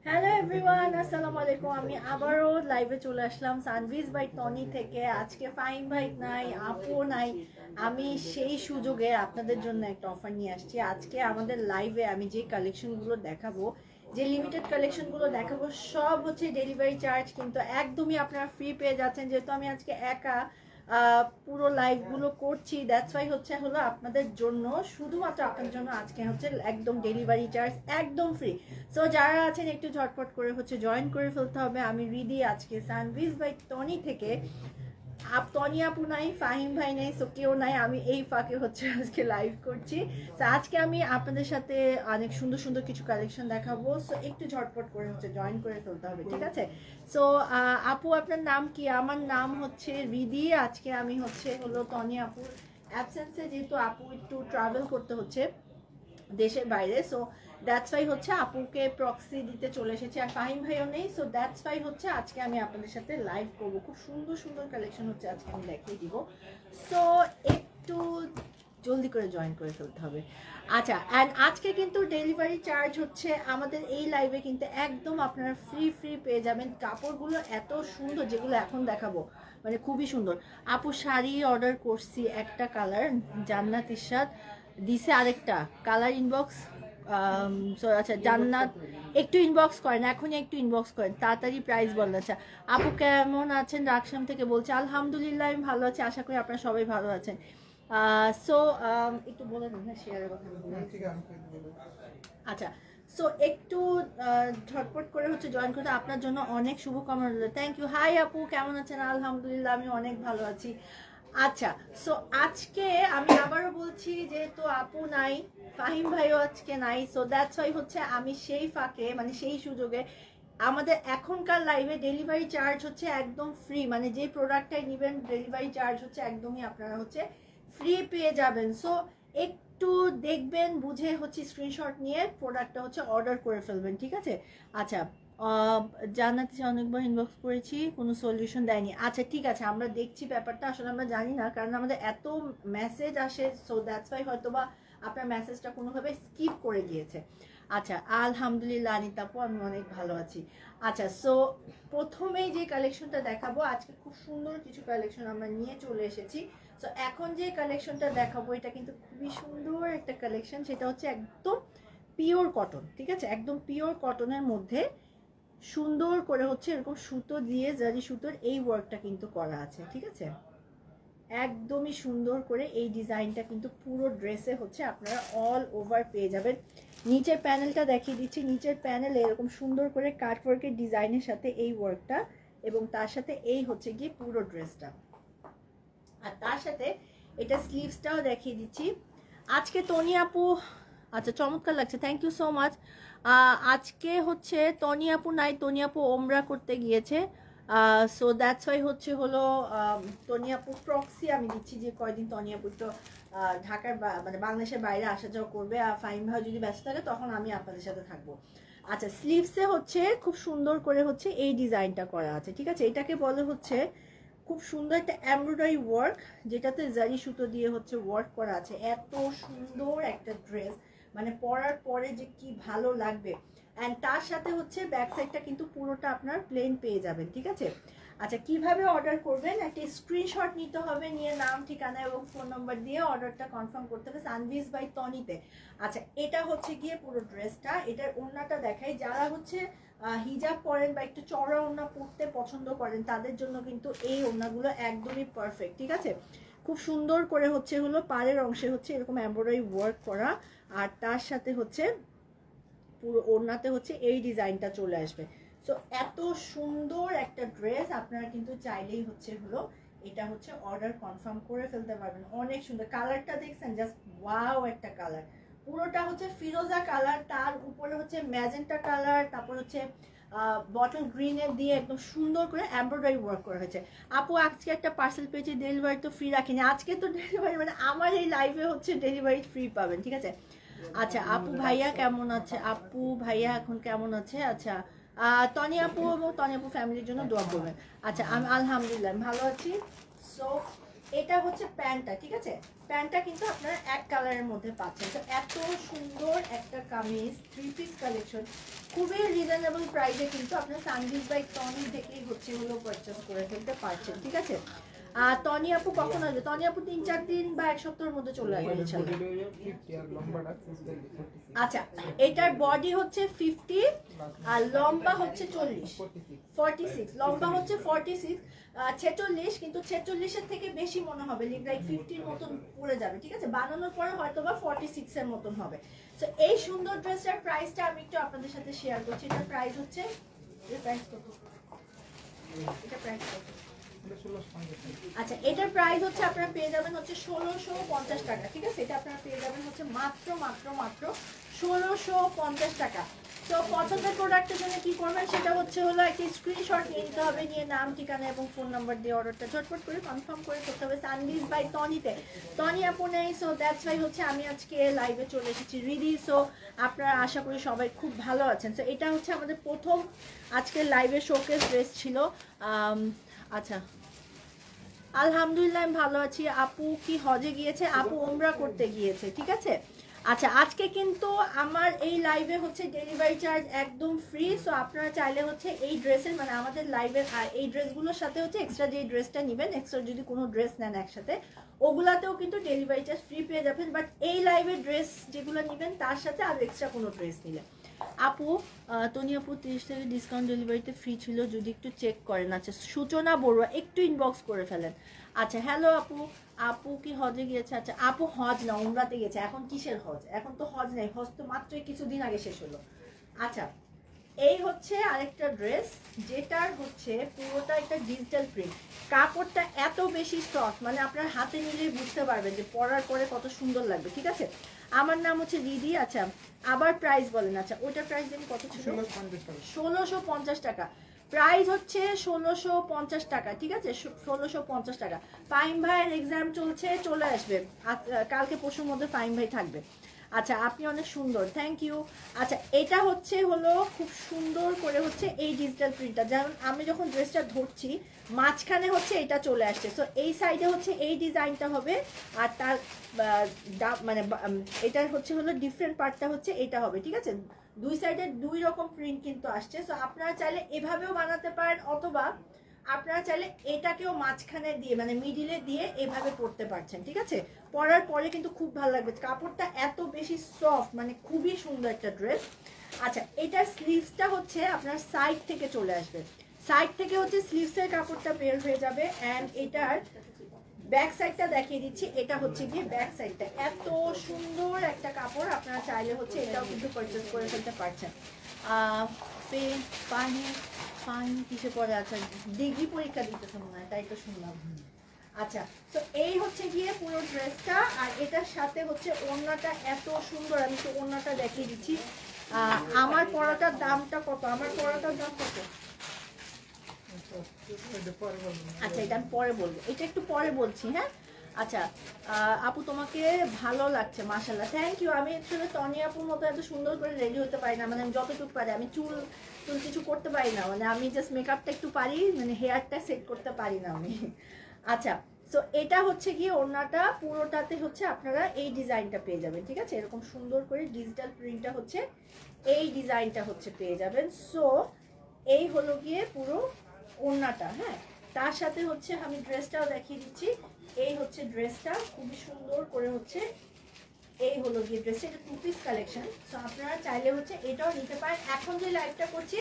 Hello everyone, আসসালামু আলাইকুম। আমি আবারও লাইভে চলে আসলাম সানভিজ বাই টনি থেকে। আজকে ফাহিম ভাই নাই, আপু নাই, আমি সেই সুযোগে আপনাদের জন্য একটা অফার নিয়ে আসছি। আজকে আমাদের লাইভে আমি যে কালেকশনগুলো দেখাবো, যে লিমিটেড কালেকশনগুলো দেখাবো, সব হচ্ছে ডেলিভারি চার্জ কিন্তু একদমই আপনারা ফ্রি পেয়ে যাচ্ছেন। যেহেতু আমি আজকে একা পুরো লাইভগুলো করছি, দ্যাটস ওয়াই হলো আপনাদের জন্য, শুধুমাত্র আপনাদের জন্য আজকে হচ্ছে একদম ডেলিভারি চার্জ একদম ফ্রি। সো যারা আছেন একটু ঝটপট করে হচ্ছে জয়েন করে ফেলতে হবে। আমি রিদি আজকে সানভিজ বাই টনি থেকে, টনি আপু নাই, ফাহিম ভাই নেই, সো কেউ নাই, আমি এই ফাঁকে হচ্ছে আজকে লাইভ করছি। তো আজকে আমি আপনাদের সাথে অনেক সুন্দর সুন্দর কিছু কালেকশন দেখাবো। সো একটু ঝটপট করে হচ্ছে জয়েন করে ফেলতে হবে, ঠিক আছে? সো আপু আপনার নাম কি? আমার নাম হচ্ছে রিদি। আজকে আমি হলো টনি আপুর অ্যাবসেন্সে, যেহেতু আপু একটু ট্রাভেল করতে হচ্ছে দেশের বাইরে, সো দ্যাটস ওয়াই হচ্ছে আপুকে প্রক্সি দিতে চলে এসেছি। আর ফাহিম ভাইও নেই, সো দ্যাটস ওয়াই হচ্ছে আজকে আমি আপনাদের সাথে লাইভ করবো। খুব সুন্দর সুন্দর কালেকশন হচ্ছে আজকে আমি দেখিয়ে দিব। সো একটু জলদি করে জয়েন করে ফেলতে হবে। আচ্ছা, অ্যান্ড আজকে কিন্তু ডেলিভারি চার্জ হচ্ছে আমাদের এই লাইভে কিন্তু একদম আপনারা ফ্রি পেয়ে যাবেন। কাপড়গুলো এত সুন্দর, যেগুলো এখন দেখাবো মানে খুবই সুন্দর। আপু শাড়ি অর্ডার করছি একটা কালার, জান্নাত ইরশাদ দিছে আরেকটা কালার, ইনবক্স। আচ্ছা জান্নাত একটু ইনবক্স করেন, এখনই একটু ইনবক্স করেন, তাড়াতাড়ি প্রাইস বলেন। আচ্ছা আপু কেমন আছেন? রাকসাম থেকে বলছে। আলহামদুলিল্লাহ আমি ভালো আছি, আশা করি আপনারা সবাই ভালো আছেন। সো একটু বলে দিন না শেয়ারের কথা। আচ্ছা, সো একটু ঝটপট করে হচ্ছে জয়েন করতে, আপনার জন্য অনেক শুভকামনা রইল। Thank you. হাই আপু, কেমন আছেন? আলহামদুলিল্লাহ আমি অনেক ভালো আছি। আচ্ছা, সো আজকে আমি আবারও বলছি, যেহেতু আপু নাই, ফাহিম ভাইও আজকে নাই, সো দ্যাটস ওয়াই হচ্ছে আমি সেই ফাঁকে মানে সেই সুযোগে আমাদের এখনকার লাইভে ডেলিভারি চার্জ হচ্ছে একদম ফ্রি। মানে যে প্রোডাক্টটাই নেবেন ডেলিভারি চার্জ হচ্ছে একদমই আপনারা হচ্ছে ফ্রি পেয়ে যাবেন। সো একটু দেখবেন, বুঝে হচ্ছে স্ক্রিনশট নিয়ে প্রোডাক্টটা হচ্ছে অর্ডার করে ফেলবেন, ঠিক আছে? আচ্ছা, জানাতে অনেকবার ইনবক্স করেছি, কোনো সলিউশন দেয়নি। আচ্ছা ঠিক আছে, আমরা দেখছি ব্যাপারটা। আসলে আমরা জানি না, কারণ আমাদের এত মেসেজ আসে, সো দ্যাটস ওয়াই হয়তো বা আপনার মেসেজটা কোনোভাবে স্কিপ করে গিয়েছে। আচ্ছা আলহামদুলিল্লাহ আনিতা আপু, আমি অনেক ভালো আছি। আচ্ছা, সো প্রথমেই যে কালেকশনটা দেখাবো, আজকে খুব সুন্দর কিছু কালেকশন আমরা নিয়ে চলে এসেছি। সো এখন যে কালেকশনটা দেখাবো এটা কিন্তু খুবই সুন্দর একটা কালেকশন, সেটা হচ্ছে একদম পিওর কটন, ঠিক আছে? একদম পিওর কটনের মধ্যে সুন্দর করে হচ্ছে এরকম সুতো দিয়ে, জারি সুতোর এই ওয়ার্কটা কিন্তু করা আছে, ঠিক আছে? একদমই সুন্দর করে এই ডিজাইনটা কিন্তু পুরো ড্রেসে হচ্ছে আপনারা অল ওভার পেয়ে যাবেন। নিচের প্যানেলটা দেখিয়ে দিচ্ছি, নিচের প্যানেলে এরকম সুন্দর করে কাটওয়ার্কের ডিজাইনের সাথে এই ওয়ার্কটা, এবং তার সাথে এই হচ্ছে গিয়ে পুরো ড্রেসটা, আর তার সাথে এটা স্লিভসটাও দেখিয়ে দিচ্ছি। আজকে টনি আপু, আচ্ছা চমৎকার লাগছে, থ্যাংক ইউ সো মাচ। আজকে হচ্ছে টনি আপু নাই, টনি আপু ওমরা করতে গিয়েছে। সো দ্যাটস ওয়াই হলো টনি আপু প্রক্সি আমি দিচ্ছি, যে কয়দিন টনি আপু তো ঢাকার মানে বাংলাদেশের বাইরে আসা যাওয়া করবে, আর ফাইন ভাই যদি ব্যস্ত থাকে তখন আমি আপনাদের সাথে থাকবো। আচ্ছা, স্লিভসে হচ্ছে খুব সুন্দর করে হচ্ছে এই ডিজাইনটা করা আছে, ঠিক আছে? এটাকে বলে হচ্ছে খুব সুন্দর একটা এমব্রয়ডারি ওয়ার্ক, যেটাতে জারি সুতো দিয়ে হচ্ছে ওয়ার্ক করা আছে। এত সুন্দর একটা ড্রেস, মানে পরার পরে যে কি ভালো লাগবে। অ্যান্ড তার সাথে হচ্ছে ব্যাক সাইডটা কিন্তু পুরোটা আপনার প্লেন পেয়ে যাবেন, ঠিক আছে? আচ্ছা, কিভাবে অর্ডার করবেন? একটা স্ক্রিনশট নিতে হবে, নিয়ে নাম, ঠিকানা এবং ফোন নাম্বার দিয়ে অর্ডারটা কনফার্ম করতে হবে সানভিজ বাই টনিতে। আচ্ছা, এটা হচ্ছে গিয়ে পুরো ড্রেসটা। এটার ওড়নাটা দেখাই, যারা হচ্ছে হিজাব পরেন বা একটু চড়া ওড়না পরতে পছন্দ করেন তাদের জন্য কিন্তু এই ওড়নাগুলো একদমই পারফেক্ট, ঠিক আছে? খুব সুন্দর করে হলো পাড়ের অংশে হচ্ছে এরকম এমব্রয়ডারি ওয়ার্ক করা, আর তার সাথে হচ্ছে পুরো ওড়নাতে হচ্ছে এই ডিজাইনটা চলে আসবে। সো এত সুন্দর একটা ড্রেস, আপনারা কিন্তু চাইলেই হলো এটা হচ্ছে অর্ডার কনফার্ম করে ফেলতে পারবেন। অনেক সুন্দর কালারটা দেখছেন, জাস্ট ওয়াও একটা কালার। পুরোটা হচ্ছে ফিরোজা কালার, তার উপরে হচ্ছে ম্যাজেন্টা কালার, তারপর হচ্ছে বটল গ্রিনের দিয়ে একদম সুন্দর করে এমব্রয়ডারি ওয়ার্ক করা হয়েছে। আপু আজকে একটা পার্সেল পেয়েছি, ডেলিভারি তো ফ্রি রাখিনি। আজকে তো ডেলিভারি মানে আমার এই লাইভে হচ্ছে ডেলিভারি ফ্রি পাবেন, ঠিক আছে? আচ্ছা, আপু ভাইয়া কেমন আছে? আপু ভাইয়া এখন কেমন আছে? আচ্ছা, টনি আপু এবং টনি আপু ফ্যামিলির জন্য দোয়া করবেন। আচ্ছা, আমি আলহামদুলিল্লাহ ভালো আছি। সো এটা হচ্ছে প্যান্টটা, ঠিক আছে? প্যান্টটা কিন্তু আপনারা এক কালারের মধ্যে পাচ্ছেন। তো এত সুন্দর একটা কামিজ 3 পিস কালেকশন, খুবই রিজনেবল প্রাইসে কিন্তু আপনার সানভিজ বাই টনি থেকেই হচ্ছে হলো পারচেস করে ফেলতে পারছেন, ঠিক আছে। আর টনি আপু কখন আসবে? টনি আপু 3-4 দিন বা 1 সপ্তাহের মধ্যে চলে আসবে ইনশাআল্লাহ। আচ্ছা, এটার বডি হচ্ছে 50 আর লম্বা হচ্ছে 46, লম্বা হচ্ছে 46, 46, কিন্তু 46 এর থেকে বেশি মনে হবে, লাইক 50 এর মতন পড়ে যাবে, ঠিক আছে। বানানোর পরে হয়তো বা 46 এর মতন হবে। সো এই সুন্দর ড্রেসটার প্রাইসটা আমি একটু আপনাদের সাথে শেয়ার করছি। এটার প্রাইস হচ্ছে, এর প্রাইস কত? এটা প্রাইস কত? আচ্ছা, এটার প্রাইস হচ্ছে আপনারা পেয়ে যাবেন হচ্ছে 1650 টাকা, ঠিক আছে। এটা আপনারা পেয়ে যাবেন হচ্ছে মাত্র 1650 টাকা। তো পছন্দের প্রোডাক্টের জন্য কি করবেন সেটা হচ্ছে হলো একটা স্ক্রিনশট নিয়ে নিতে হবে, নিয়ে নাম, ঠিকানা এবং ফোন নাম্বার দিয়ে অর্ডারটা ঝটপট করে কনফার্ম করে করতে হবে সানভিজ বাই টনিতে। টনি আপু নেই, সো দ্যাটস ওয়াই হচ্ছে আমি আজকে লাইভে চলে এসেছি রিদি। সো আপনারা আশা করি সবাই খুব ভালো আছেন। সো এটা হচ্ছে আমাদের প্রথম আজকের লাইভে শোকেস ড্রেস ছিল। আচ্ছা, আলহামদুলিল্লাহ আমি ভালো আছি। আপু কি হজে গিয়েছে? আপু ওমরা করতে গিয়েছে, ঠিক আছে। আচ্ছা, আজকে কিন্তু আমার এই লাইভে হচ্ছে ডেলিভারি চার্জ একদম ফ্রি। সো আপনারা চাইলে হচ্ছে এই ড্রেসের মানে আমাদের লাইভের এই ড্রেসগুলোর সাথে হচ্ছে এক্সট্রা যে ড্রেসটা নেবেন, এক্সট্রা যদি কোনো ড্রেস নেন একসাথে, ওগুলাতেও কিন্তু ডেলিভারি চার্জ ফ্রি পেয়ে যাবেন। বাট এই লাইভের ড্রেস যেগুলো নেবেন তার সাথে আর এক্সট্রা কোনো ড্রেস নিলে। আপু টনি আপু 30 থেকে ডিসকাউন্ট ডেলিভারিতে ফ্রি ছিল, যদি একটু চেক করেন। আচ্ছা, সূচনা বড়ুয়া একটু ইনবক্স করে ফেলেন। আচ্ছা, হ্যালো আপু, আপু কি হজে গিয়েছে? আচ্ছা আপু হজ না উমরাতে গেছে। এখন কিসের হজ? এখন তো হজ নেই, হজ তো মাত্রই কিছুদিন আগে শেষ হলো। আচ্ছা, এই হচ্ছে আরেকটা ড্রেস, যেটার হচ্ছে পুরোটা একটা ডিজিটাল প্রিন্ট। কাপড়টা এত বেশি সফট, মানে আপনার হাতে নিলেই বুঝতে পারবেন যে পরার পরে কত সুন্দর লাগবে, ঠিক আছে। আমার নাম হচ্ছে রিদি। আচ্ছা, আবার প্রাইস বলেন। আচ্ছা, ওইটার প্রাইস দিন কত ছিল? 1650 টাকা। প্রাইস হচ্ছে 1650 টাকা, ঠিক আছে। 1650 টাকা। ফাইম ভাইয়ের এক্সাম চলছে, চলে আসবে কালকে পরশুর মধ্যে ফাইম ভাই থাকবে। আচ্ছা, আপনি অনেক সুন্দর, থ্যাংক ইউ। আচ্ছা, এটা হচ্ছে হলো খুব সুন্দর করে হচ্ছে এই ডিজিটাল প্রিন্টটা, যেমন আমি যখন ড্রেসটা ধরছি মাঝখানে হচ্ছে এটা চলে আসছে। সো এই সাইডে হচ্ছে এই ডিজাইনটা হবে, আর তার মানে এটার হচ্ছে হলো ডিফারেন্ট পার্টটা হচ্ছে এটা হবে, ঠিক আছে। দুই সাইডে দুই রকম প্রিন্ট কিন্তু আসছে। সো আপনারা চাইলে এভাবেও বানাতে পারেন, অথবা আপনারা চাইলে এটাকেও মাঝখানে দিয়ে মানে মিডিলে দিয়ে এভাবে পরতে পারছেন, ঠিক আছে। পরার পরে কিন্তু খুব ভালো লাগবে, কাপড়টা এত বেশি সফট, মানে খুবই সুন্দর একটা ড্রেস। আচ্ছা, এটার স্লিভসটা হচ্ছে আপনার সাইড থেকে চলে আসবে, সাইড থেকে হচ্ছে স্লিভসের কাপড়টা বের হয়ে যাবে। অ্যান্ড এটার ব্যাক সাইডটা দেখিয়ে দিচ্ছি, এটা হচ্ছে গিয়ে ব্যাক সাইডটা। এত সুন্দর একটা কাপড়, আপনারা চাইলে হচ্ছে এটাও কিন্তু পারচেস করে ফেলতে পারছেন। পানি কিসে পরে? আচ্ছা, ডিগ্রি পরীক্ষা দিতেছে মনে হয়, তাই তো শুনলাম। আচ্ছা, তো এই হচ্ছে গিয়ে পুরো ড্রেসটা, আর এটার সাথে হচ্ছে ওড়নাটা এত সুন্দর। আমি তো ওড়নাটা দেখিয়ে দিচ্ছি। আমার পরাটার দামটা কত? আমার পরাটার দাম কত? আচ্ছা, এটা আমি পরে বলবো, এটা একটু পরে বলছি, হ্যাঁ। আচ্ছা, আপু তোমাকে ভালো লাগছে, মাশাআল্লাহ, থ্যাংক ইউ। আমি আসলে টনি আপুর মতো এত সুন্দর করে রেডি হতে পারি না, মানে আমি যতটুকু পারি। আমি চুল কিছু করতে পারি না, মানে আমি জাস্ট মেকআপটা একটু পারি, মানে হেয়ারটা সেট করতে পারি না আমি। আচ্ছা, সো এটা হচ্ছে গিয়ে ওড়নাটা পুরোটাতে হচ্ছে আপনারা এই ডিজাইনটা পেয়ে যাবেন, ঠিক আছে। এরকম সুন্দর করে ডিজিটাল প্রিন্টটা হচ্ছে এই ডিজাইনটা হচ্ছে পেয়ে যাবেন। সো এই হলো গিয়ে পুরো ওড়নাটা, হ্যাঁ। তার সাথে হচ্ছে আমি ড্রেসটাও দেখিয়ে দিচ্ছি। এই হচ্ছে ড্রেসটা, খুবই সুন্দর করে হচ্ছে এই হলো গিয়ে ড্রেসটা। এটা 2 পিস কালেকশন। সো আপনারা চাইলে হচ্ছে এটাও নিতে পারেন। এখন যে লাইভটা করছি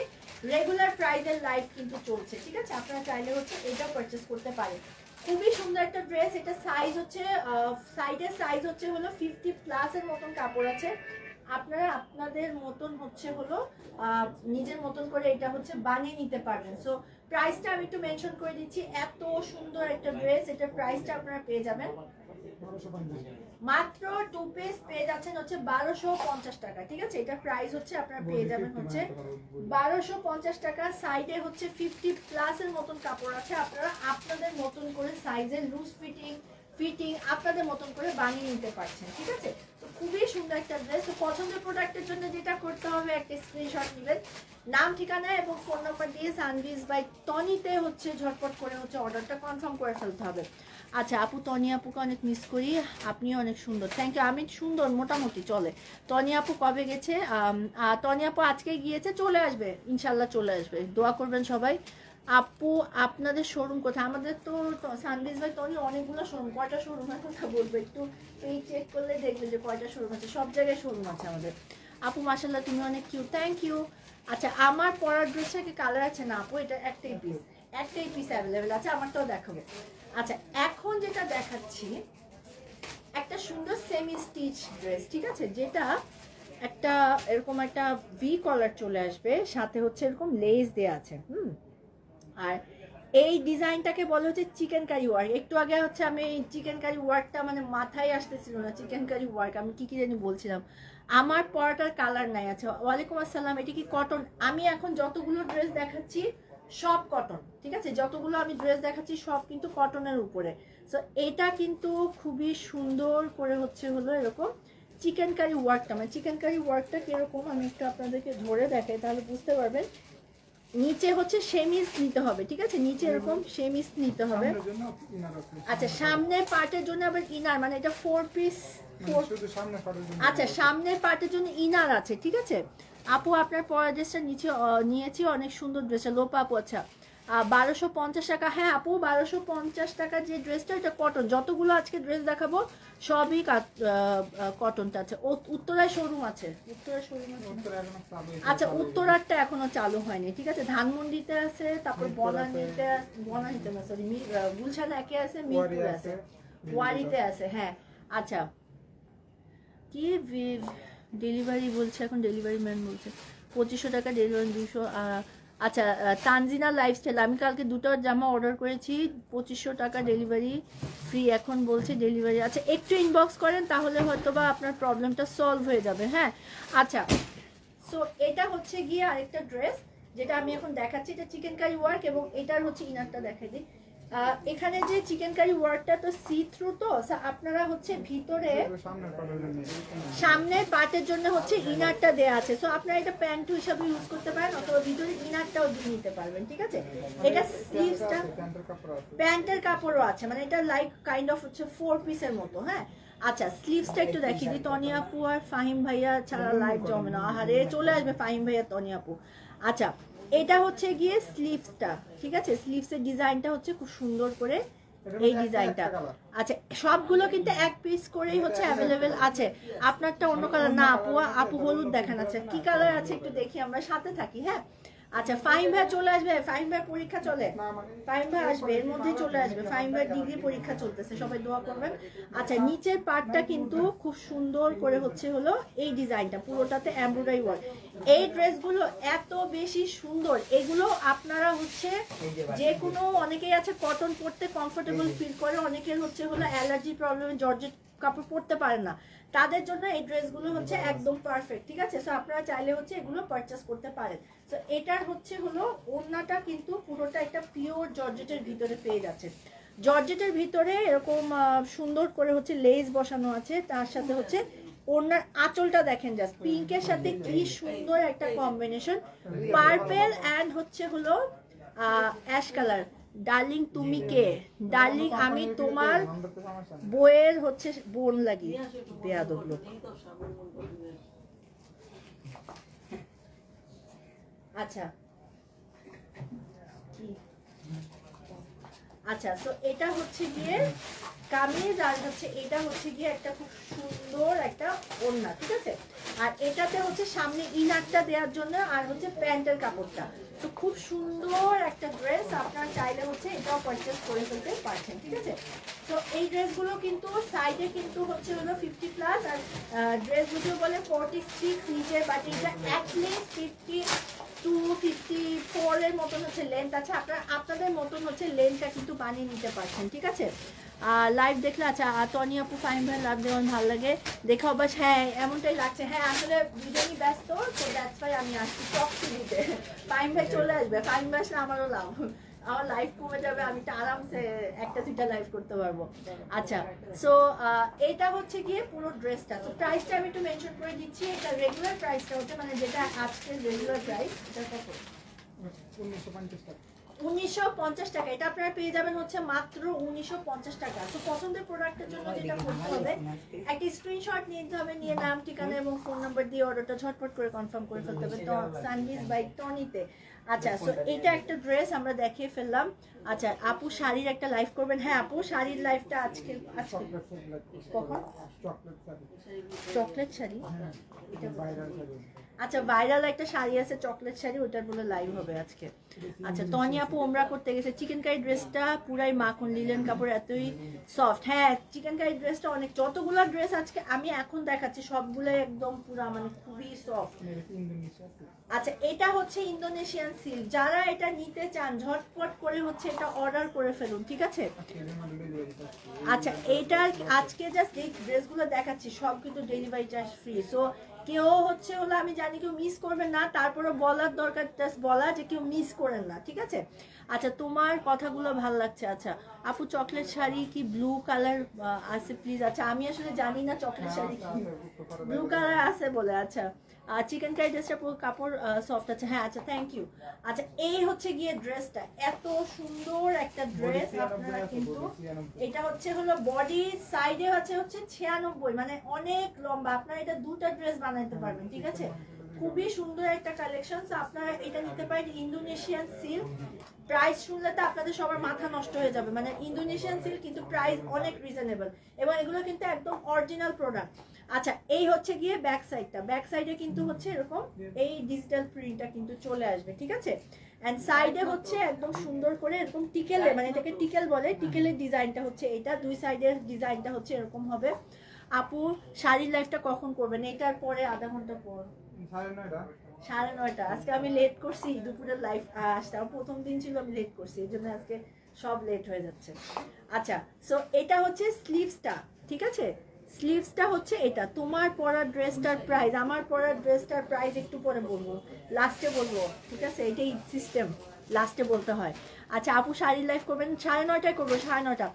রেগুলার প্রাইসের লাইভ কিন্তু চলছে, ঠিক আছে। আপনারা চাইলে হচ্ছে এটাও পারচেস করতে পারেন। খুবই সুন্দর একটা ড্রেস। এটা সাইজ হচ্ছে সাইডের সাইজ হচ্ছে হলো 50+ এর মতন কাপড় আছে। আপনারা আপনাদের মতন হচ্ছে হলো নিজের মতন করে এটা হচ্ছে বানিয়ে নিতে পারবেন। সো প্রাইসটা আমি একটু মেনশন করে দিচ্ছি। এত সুন্দর একটা ড্রেস, এটার প্রাইসটা আপনারা পেয়ে যাবেন মাত্র 2 পিস পেয়ে যাচ্ছেন হচ্ছে 1250 টাকা, ঠিক আছে। এটা প্রাইস হচ্ছে আপনারা পেয়ে যাবেন হচ্ছে 1250 টাকা। সাইডে হচ্ছে 50+ এর মতন কাপড় আছে। আপনারা আপনাদের মতন করে সাইজের লুজ ফিটিং আপনাদের মতন করে বানিয়ে নিতে পারছেন, ঠিক আছে। তো খুবই সুন্দর একটা ড্রেস। তো পছন্দের প্রোডাক্টের জন্য যেটা করতে হবে, একটা স্ক্রিনশট নেবেন, নাম, ঠিকানা এবং ফোন নাম্বার দিয়ে সানভিজ বাই টনিতে হচ্ছে ঝটপট করে হচ্ছে অর্ডারটা কনফার্ম করে ফেলতে হবে। আচ্ছা আপু, তনি আপুকে অনেক মিস করি, আপনিও অনেক সুন্দর। Thank you. আমি সুন্দর মোটামুটি চলে। তনি আপু কবে গেছে? তনি আপু আজকে গিয়েছে, চলে আসবে ইনশাল্লাহ, চলে আসবে, দোয়া করবেন সবাই। আপু আপনাদের শোরুম কোথায়? আমাদের তো সানবিজ ভাই তনি অনেকগুলো শোরুম, কয়টা শোরুমের কথা বলবো একটু এই চেক করলে দেখবেন যে কয়টা শোরুম আছে, সব জায়গায় শোরুম আছে আমাদের। আপু মাশাল্লাহ তুমি অনেক কিউট, থ্যাংক ইউ। আচ্ছা আমার পরার ড্রেসটা কি কালার আছে? না আপু, এটা একটাই পিস অ্যাভেলেবেল আছে, আমারটাও দেখাবো। আচ্ছা এখন যেটা দেখাচ্ছি একটা সুন্দর সেমি স্টিচ ড্রেস, ঠিক আছে, যেটা একটা এরকম একটা ভি কলার চলে আসবে, সাথে হচ্ছে এরকম লেস দেয়া আছে। আর এই ডিজাইনটাকে বলে হচ্ছে চিকেন কারি ওয়ার্ক। একটু আগে হচ্ছে আমি চিকেন কারি ওয়ার্কটা মানে মাথায় আসতেছিল না, চিকেন কারি ওয়ার্ক আমি কি জানি বলছিলাম। আমার পরাটার কালার নাই। আচ্ছা ওয়ালাইকুম আসসালাম, এটি কি কটন? আমি এখন যতগুলো ড্রেস দেখাচ্ছি সব কটন, ঠিক আছে, যতগুলো আমি ড্রেস দেখাচ্ছি সব কিন্তু কটনের উপরে। সো এটা কিন্তু খুবই সুন্দর করে হচ্ছে হলো এরকম চিকেন কারি ওয়ার্কটা, মানে চিকেন কারি ওয়ার্কটা কিরকম আমি একটু আপনাদেরকে ধরে দেখাই তাহলে বুঝতে পারবেন। নিচে হচ্ছে সেমিস নিতে হবে, ঠিক আছে, নিচে এরকম সেমিস নিতে হবে। আচ্ছা সামনের পার্টের জন্য আবার ইনার, মানে এটা 4 পিস। আচ্ছা সামনের পার্টের জন্য ইনার আছে, ঠিক আছে। আপু আপনার পরা ড্রেসটা নিচে নিয়েছি, অনেক সুন্দর ড্রেসটা। লোপা আপু আচ্ছা 1250 টাকা। হ্যাঁ আপু 1250 টাকার যে ড্রেসটা এটা কটন, যতগুলো আজকে ড্রেস দেখাবো সবই কটনটা আছে। উত্তরায় শোরুম আছে, উত্তরায় শোরুম আছে। আচ্ছা উত্তরারটা এখনো চালু হয়নি, ঠিক আছে, ধানমন্ডিতে আছে, তারপর বনানীতে না সরি গুলশান একে আছে, মিরপুরে আছে, ওয়ারিতে আছে। হ্যাঁ আচ্ছা কি ডেলিভারি বলছে এখন, ডেলিভারি ম্যান বলছে 2500 টাকা ডেলিভারি, 200। আচ্ছা তানজিনা লাইফস্টাইল, আমি কালকে দুটো জামা অর্ডার করেছি, 2500 টাকা ডেলিভারি ফ্রি, এখন বলছে ডেলিভারি। আচ্ছা একটু ইনবক্স করেন তাহলে হয়তো বা আপনার প্রবলেমটা সলভ হয়ে যাবে। হ্যাঁ আচ্ছা সো এটা হচ্ছে গিয়ে আরেকটা ড্রেস যেটা আমি এখন দেখাচ্ছি, এটা চিকেন কারি ওয়ার্ক এবং এটার হচ্ছে ইনারটা দেখাই দিই। এখানে যে চিকেন কারি ওয়ার্কটা তো সি থ্রু, তো আপনারা হচ্ছে ভিতরে সামনের পার্টের জন্য হচ্ছে ইনারটা দেয়া আছে, সো আপনারা এটা প্যান্ট হিসাবে ইউজ করতে পারেন অথবা ভিতরে ইনারটাও দিয়ে নিতে পারবেন, ঠিক আছে। এটা স্লিভসটা প্যান্টের কাপড়ও আছে, মানে এটা লাইক কাইন্ড অফ হচ্ছে 4 পিসের মতো। হ্যাঁ আচ্ছা স্লিভসটা একটু দেখিয়ে দিই। তনি আপু আর ফাহিম ভাইয়া ছাড়া লাইভ জমে না, আহারে চলে আসবে ফাহিম ভাইয়া তনি আপু। আচ্ছা এটা হচ্ছে গিয়ে স্লিভসটা, ঠিক আছে, স্লিভসের ডিজাইনটা হচ্ছে খুব সুন্দর করে এই ডিজাইনটা। আচ্ছা সবগুলো কিন্তু এক পিস করেই হচ্ছে অ্যাভেলেবেল আছে। আপনারটা অন্য কালার না আপু, আপু হলুদ দেখান। আচ্ছা কি কালার আছে একটু দেখি, আমরা সাথে থাকি। হ্যাঁ আচ্ছা ফাহিম ভাই চলে আসবে, ফাহিম ভাই পরীক্ষা চলে, ফাহিম ভাই আসবে এর মধ্যেই চলে আসবে, ফাহিম ভাই ডিগ্রি পরীক্ষা চলতেছে, সবাই দোয়া করবেন। আচ্ছা নিচের পার্টটা কিন্তু খুব সুন্দর করে হচ্ছে হলো এই ডিজাইনটা, পুরোটাতে এমব্রয়ডারি ওয়ার্ক। এই ড্রেসগুলো এত বেশি সুন্দর, এগুলো আপনারা হচ্ছে যে কোনো, অনেকেই আছে কটন পরতে কমফোর্টেবল ফিল করে, অনেকের হচ্ছে হলো অ্যালার্জি প্রবলেম, জর্জেট কাপড় পরতে পারে না, তাদের জন্য এই ড্রেসগুলো হচ্ছে একদম পারফেক্ট, ঠিক আছে। সো আপনারা চাইলে হচ্ছে এগুলো পারচেস করতে পারেন। সো এটার হচ্ছে হলো ওড়নাটা কিন্তু পুরোটা একটা পিওর জর্জেটের ভিতরে পেয়ে যাচ্ছে, জর্জেটের ভিতরে এরকম সুন্দর করে হচ্ছে লেস বসানো আছে, তার সাথে হচ্ছে ওড়নার আঁচলটা দেখেন জাস্ট পিঙ্কের সাথে কি সুন্দর একটা কম্বিনেশন, পার্পেল অ্যান্ড হচ্ছে হলো অ্যাশ কালার। ডার্লিং তুমি কে? ডার্লিং আমি তোমার বইয়ের হচ্ছে বোন লাগি, বেয়াদব লোক। আচ্ছা আচ্ছা তো এটা হচ্ছে গিয়ে কামিজ, আর হচ্ছে এটা হচ্ছে গিয়ে একটা খুব সুন্দর একটা ওড়না, ঠিক আছে। আর এটাতে হচ্ছে সামনে ইনারটা দেওয়ার জন্য আর হচ্ছে প্যান্টের কাপড়টা, তো খুব সুন্দর একটা ড্রেস, আপনারা চাইলে হচ্ছে এটাও পারচেস করে ফেলতে পারছেন, ঠিক আছে। তো এই ড্রেসগুলো কিন্তু সাইডে কিন্তু হচ্ছে হলো 50+, আর ড্রেসগুলো বলে 46 নিচের, বাট এটা অ্যাটলিস্ট 52-54 এর মতন হচ্ছে লেন্থ আছে, আপনারা আপনাদের মতন হচ্ছে লেন্থটা কিন্তু বানিয়ে নিতে পারছেন, ঠিক আছে। লাইভ দেখলে আচ্ছা তনি আপু ফাহিম ভাই লাভ দেওয়ান ভালো লাগে দেখা অভ্যাস, হ্যাঁ এমনটাই লাগছে। হ্যাঁ আসলে ভিডিও ব্যস্ত, তো দ্যাটস ওয়াই আমি আসছি টক টিভিতে, ফাহিম ভাই চলে আসবে, ফাহিম ভাই আসলে আমারও লাভ, আমার লাইভ কমে যাবে, আমি তো আরামসে একটা দুইটা লাইভ করতে পারবো। আচ্ছা সো এটা হচ্ছে গিয়ে পুরো ড্রেসটা, তো প্রাইসটা আমি একটু মেনশন করে দিচ্ছি। এটা রেগুলার প্রাইসটা হচ্ছে মানে যেটা আজকের রেগুলার প্রাইস, এটা কত? 1950 টাকা। 1950 টাকা, এটা আপনারা পেয়ে যাবেন হচ্ছে মাত্র 1950 টাকা। তো পছন্দের প্রোডাক্টের জন্য যেটা করতে হবে, একটা স্ক্রিনশট নিতে হবে, নিয়ে নাম, ঠিকানা এবং ফোন নাম্বার দিয়ে অর্ডারটা ঝটপট করে কনফার্ম করে ফেলতে হবে। তো সানভিজ বাই টনিতে। আচ্ছা, সো এটা একটা ড্রেস আমরা দেখিয়ে ফেললাম। আচ্ছা, আপু শাড়ির একটা লাইভ করবেন? হ্যাঁ আপু, শাড়ির লাইভটা আজকে কখন? চকলেট শাড়ি, আচ্ছা ভাইরাল একটা শাড়ি আছে চকলেট শাড়ি, ওটার বলে লাইভ হবে আজকে। আচ্ছা, তনি আপু ওমরা করতে গেছে, চিকেন কারি ড্রেসটা পুরাই মাখন, লিলেন কাপড় এতই সফট। হ্যাঁ, চিকেন কারি ড্রেসটা অনেক, যতগুলো ড্রেস আজকে আমি এখন দেখাচ্ছি সবগুলোই একদম পুরা মানে খুবই সফট। আচ্ছা, এটা হচ্ছে ইন্দোনেশিয়ান সিল্ক, যারা এটা নিতে চান ঝটপট করে হচ্ছে এটা অর্ডার করে ফেলুন, ঠিক আছে? আচ্ছা, এইটা আজকে জাস্ট এই ড্রেসগুলো দেখাচ্ছি, সব কিন্তু ডেলিভারি চার্জ ফ্রি। সো কেউ হচ্ছে হলো, আমি জানি কেউ মিস করবেন না, তারপরে বলার দরকার, জাস্ট বলা যে কেউ মিস করেন না, ঠিক আছে? আচ্ছা, তোমার কথাগুলো ভালো লাগছে। আচ্ছা আপু, চকলেট শাড়ি কি ব্লু কালার আছে প্লিজ? আচ্ছা, আমি আসলে জানি না চকলেট শাড়ি কি ব্লু কালার আছে বলে। আচ্ছা, চিকেন কারি ড্রেসটা পুরো কাপড় সফট আছে। হ্যাঁ, আচ্ছা থ্যাংক ইউ। আচ্ছা, এই হচ্ছে গিয়ে ড্রেসটা, এত সুন্দর একটা ড্রেস। আপনারা কিন্তু এটা হচ্ছে হলো বডি সাইডে হচ্ছে 96, মানে অনেক লম্বা, আপনারা এটা দুটো ড্রেস বানাইতে পারবেন, ঠিক আছে? খুবই সুন্দর একটা কালেকশন। আপনারা এটা নিতে পারেন, ইন্দোনেশিয়ান সিল্ক। প্রাইস শুনলে তো আপনাদের সবার মাথা নষ্ট হয়ে যাবে, মানে ইন্দোনেশিয়ান সিল্ক কিন্তু প্রাইস অনেক রিজনেবল, এবং এগুলো কিন্তু একদম অরিজিনাল প্রোডাক্ট। আচ্ছা, এই হচ্ছে গিয়ে ব্যাক সাইডটা, ব্যাক সাইডে কিন্তু হচ্ছে এরকম এই ডিজিটাল প্রিন্টটা কিন্তু চলে আসবে, ঠিক আছে? এন্ড সাইডে হচ্ছে একদম সুন্দর করে এরকম টিকেলে, মানে এটাকে টিকেল বলে, টিকেলের ডিজাইনটা হচ্ছে এটা, দুই সাইডের ডিজাইনটা হচ্ছে এরকম হবে। আপু শাড়ির লাইফটা কখন করবেন? এটার পরে আধা ঘন্টা পর, 9:30। আজকে আমি লেট করছি, দুপুরের লাইভ আসতে আমার প্রথম দিন ছিল, আমি লেট করছি, এই জন্য আজকে সব লেট হয়ে যাচ্ছে। আচ্ছা, সো এটা হচ্ছে স্লিভসটা, ঠিক আছে? স্লিভসটা হচ্ছে এটা। তোমার পরার ড্রেসটার প্রাইস, আমার পরার ড্রেসটার প্রাইস একটু পরে বলবো, লাস্টে বলবো, ঠিক আছে? এটাই সিস্টেম, লাস্টে বলতে হয়। আচ্ছা আপু, শাড়ির লাইভ করবেন? 9:30 করবো, 9:30।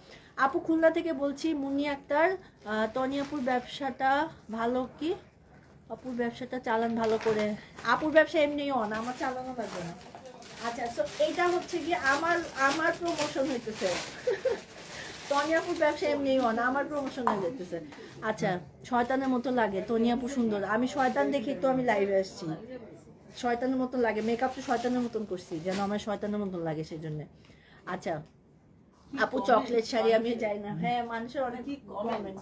আপু খুলনা থেকে বলছি, মুন্নি আক্তার। তনি আপুর ব্যবসাটা ভালো কি? আপুর ব্যবসাটা চালান ভালো করে। আপুর ব্যবসা এমনিও না, আমার চালানো লাগবে না। আচ্ছা, সো এইটা হচ্ছে গিয়ে আমার প্রমোশন হইতেছে। তনিয়াপুর ব্যবসা এমনিও না, আমার প্রমোশন হয়ে যেতেছে। আচ্ছা, শয়তানের মতো লাগে, তনিয়াপু সুন্দর। আমি শয়তান দেখি তো আমি লাইভে আসছি, শয়তানের মতো লাগে, মেকআপ তো শয়তানের মতন করছি যেন আমার শয়তানের মতন লাগে, সেই জন্য। আচ্ছা আপু, চকলেট শাড়ি আমি যাই না। হ্যাঁ, মানুষের অনেক কমেন্ট।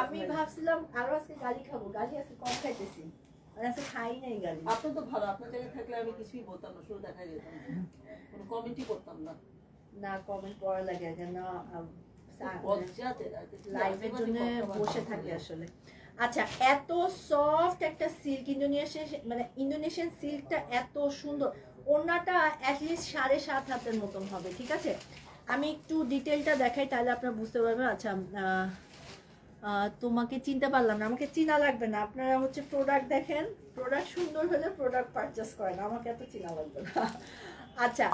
আমি ভাবছিলাম আরো আজকে গালি খাবো, গালি আজকে কম খাইতেছি, আজকে খাই নাই গালি। আপনি তো ভালো, আপনার জায়গায় থাকলে আমি কিছুই বলতাম না, শুধু দেখাই দিতাম, কোনো কমেন্টই করতাম না। না, কমেন্ট পড়া লাগে যেন লাইভের জন্য বসে থাকি আসলে। আচ্ছা, এত সফট একটা সিল্ক, ইন্দোনেশিয়ান, মানে ইন্দোনেশিয়ান সিল্কটা এত সুন্দর। ওড়নাটা অ্যাটলিস্ট 7.5 হাতের মতন হবে, ঠিক আছে? আমি একটু ডিটেলটা দেখাই, তাহলে আপনারা বুঝতে পারবেন। আচ্ছা, তোমাকে চিনতে পারলাম না, আমাকে চিনা লাগবে না, আপনারা হচ্ছে প্রোডাক্ট দেখেন, প্রোডাক্ট সুন্দর হলে প্রোডাক্ট পারচেস করেন, আমাকে এত চিনা লাগবে না। আচ্ছা,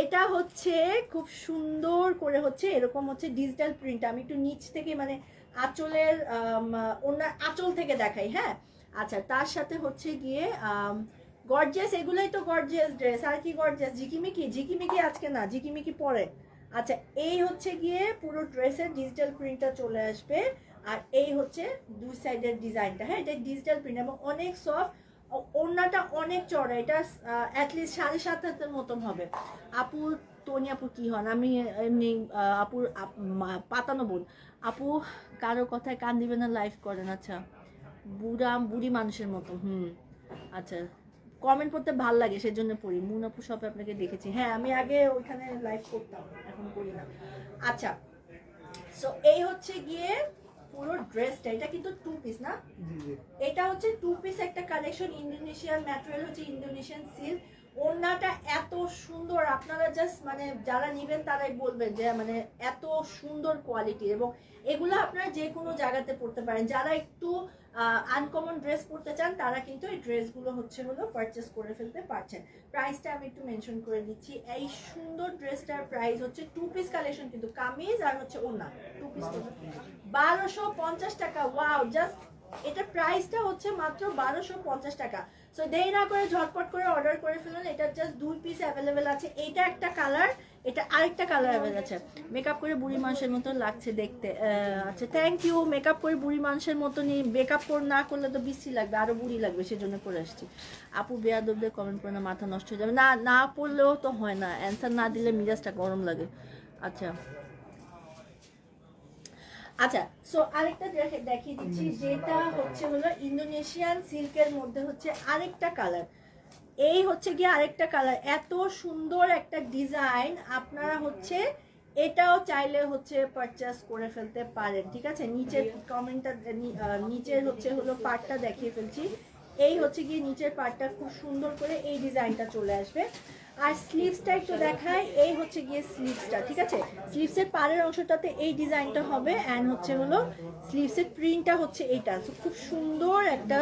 এটা হচ্ছে খুব সুন্দর করে হচ্ছে এরকম হচ্ছে ডিজিটাল প্রিন্ট। আমি একটু নিচ থেকে, মানে আঁচলের আঁচল থেকে দেখাই, হ্যাঁ? আচ্ছা, তার সাথে হচ্ছে গিয়ে গর্জিয়াস, এগুলোই তো গর্জিয়াস ড্রেস, আর কি গর্জিয়াস? ঝিকিমিকি, ঝিকিমিকি আজকে না, ঝিকিমিকি পরে। আচ্ছা, এই হচ্ছে গিয়ে পুরো ড্রেসের ডিজিটাল প্রিন্টটা চলে আসবে, আর এই হচ্ছে দুই সাইডের ডিজাইনটা, হ্যাঁ? এটা ডিজিটাল প্রিন্ট এবং অনেক সফট, ওড়নাটা অনেক চড়া, এটা অ্যাটলিস্ট 7.5 হাতের মতন হবে। আপু, তনি আপু কি হন? আমি এমনি আপুর পাতানো বোন। আপু কারো কথায় কান দিবে না, লাইভ করেন? আচ্ছা, বুড়ি মানুষের মতো। আচ্ছা, কমেন্ট করতে ভাল লাগে সেজন্য পড়ি। মুন আপু শপে আপনাকে দেখেছি, হ্যাঁ আমি আগে ওইখানে লাইভ করতাম, এখন করি না। আচ্ছা, সো এই হচ্ছে গিয়ে পুরো ড্রেসটা, এটা কিন্তু 2 পিস না, এটা হচ্ছে 2 পিস একটা কালেকশন। ইন্দোনেশিয়ান ম্যাটেরিয়াল হচ্ছে ইন্দোনেশিয়ান সিল্ক। ওড়নাটা এত সুন্দর, আপনারা জাস্ট মানে যারা নেবেন তারাই বলবেন যে মানে এত সুন্দর কোয়ালিটি, এবং এগুলো আপনারা যে কোনো জায়গাতে পরতে পারেন। যারা একটু আনকমন ড্রেস পরতে চান তারা কিন্তু এই ড্রেসগুলো হচ্ছে পারচেস করে ফেলতে পারছেন। প্রাইসটা আমি একটু মেনশন করে দিচ্ছি। এই সুন্দর ড্রেসটার প্রাইস হচ্ছে 2 পিস কালেকশন, কিন্তু কামিজ আর হচ্ছে ওড়না 2 পিস 1250 টাকা। ওয়াও, জাস্ট এটা প্রাইসটা হচ্ছে মাত্র 1250 টাকা। সো দেরি না করে ঝটপট করে অর্ডার করে ফেলুন। এটা জাস্ট 2 পিস অ্যাভেলেবেল আছে। এটা একটা কালার, এটা আরেকটা কালার অ্যাভেলেবেল আছে। মেকআপ করে বুড়ি মানুষের মতো লাগছে দেখতে। আচ্ছা থ্যাংক ইউ। মেকআপ করে বুড়ি মানুষের মতনই, মেকআপ না করলে তো বিশ্রী লাগবে, আরো বুড়ি লাগবে, সেজন্য করে আসছি। আপু বেয়াদবদের কমেন্ট করে না, মাথা নষ্ট হয়ে যাবে। না না পড়লেও তো হয় না, অ্যান্সার না দিলে মিজাজটা গরম লাগে। আচ্ছা আচ্ছা, সো আরেকটা দেখিয়ে দিচ্ছি, যেটা হচ্ছে হলো ইন্দোনেশিয়ান সিল্কের মধ্যে হচ্ছে আরেকটা কালার। এই হচ্ছে গিয়ে আরেকটা কালার, এত সুন্দর একটা ডিজাইন। আপনারা হচ্ছে এটাও চাইলে হচ্ছে পারচেস করে ফেলতে পারেন, ঠিক আছে। নিচের কমেন্টটা, নিচের হচ্ছে হলো পার্টটা দেখিয়ে ফেলছি। এই হচ্ছে গিয়ে নিচের পার্টটা খুব সুন্দর করে এই ডিজাইনটা চলে আসবে। আর স্লিভসটা একটু দেখায়, এই হচ্ছে গিয়ে স্লিভসটা, ঠিক আছে। স্লিভসের পাড়ের অংশটাতে এই ডিজাইনটা হবে, অ্যান্ড হচ্ছে হলো স্লিভসের প্রিন্টটা হচ্ছে এইটা। সো খুব সুন্দর একটা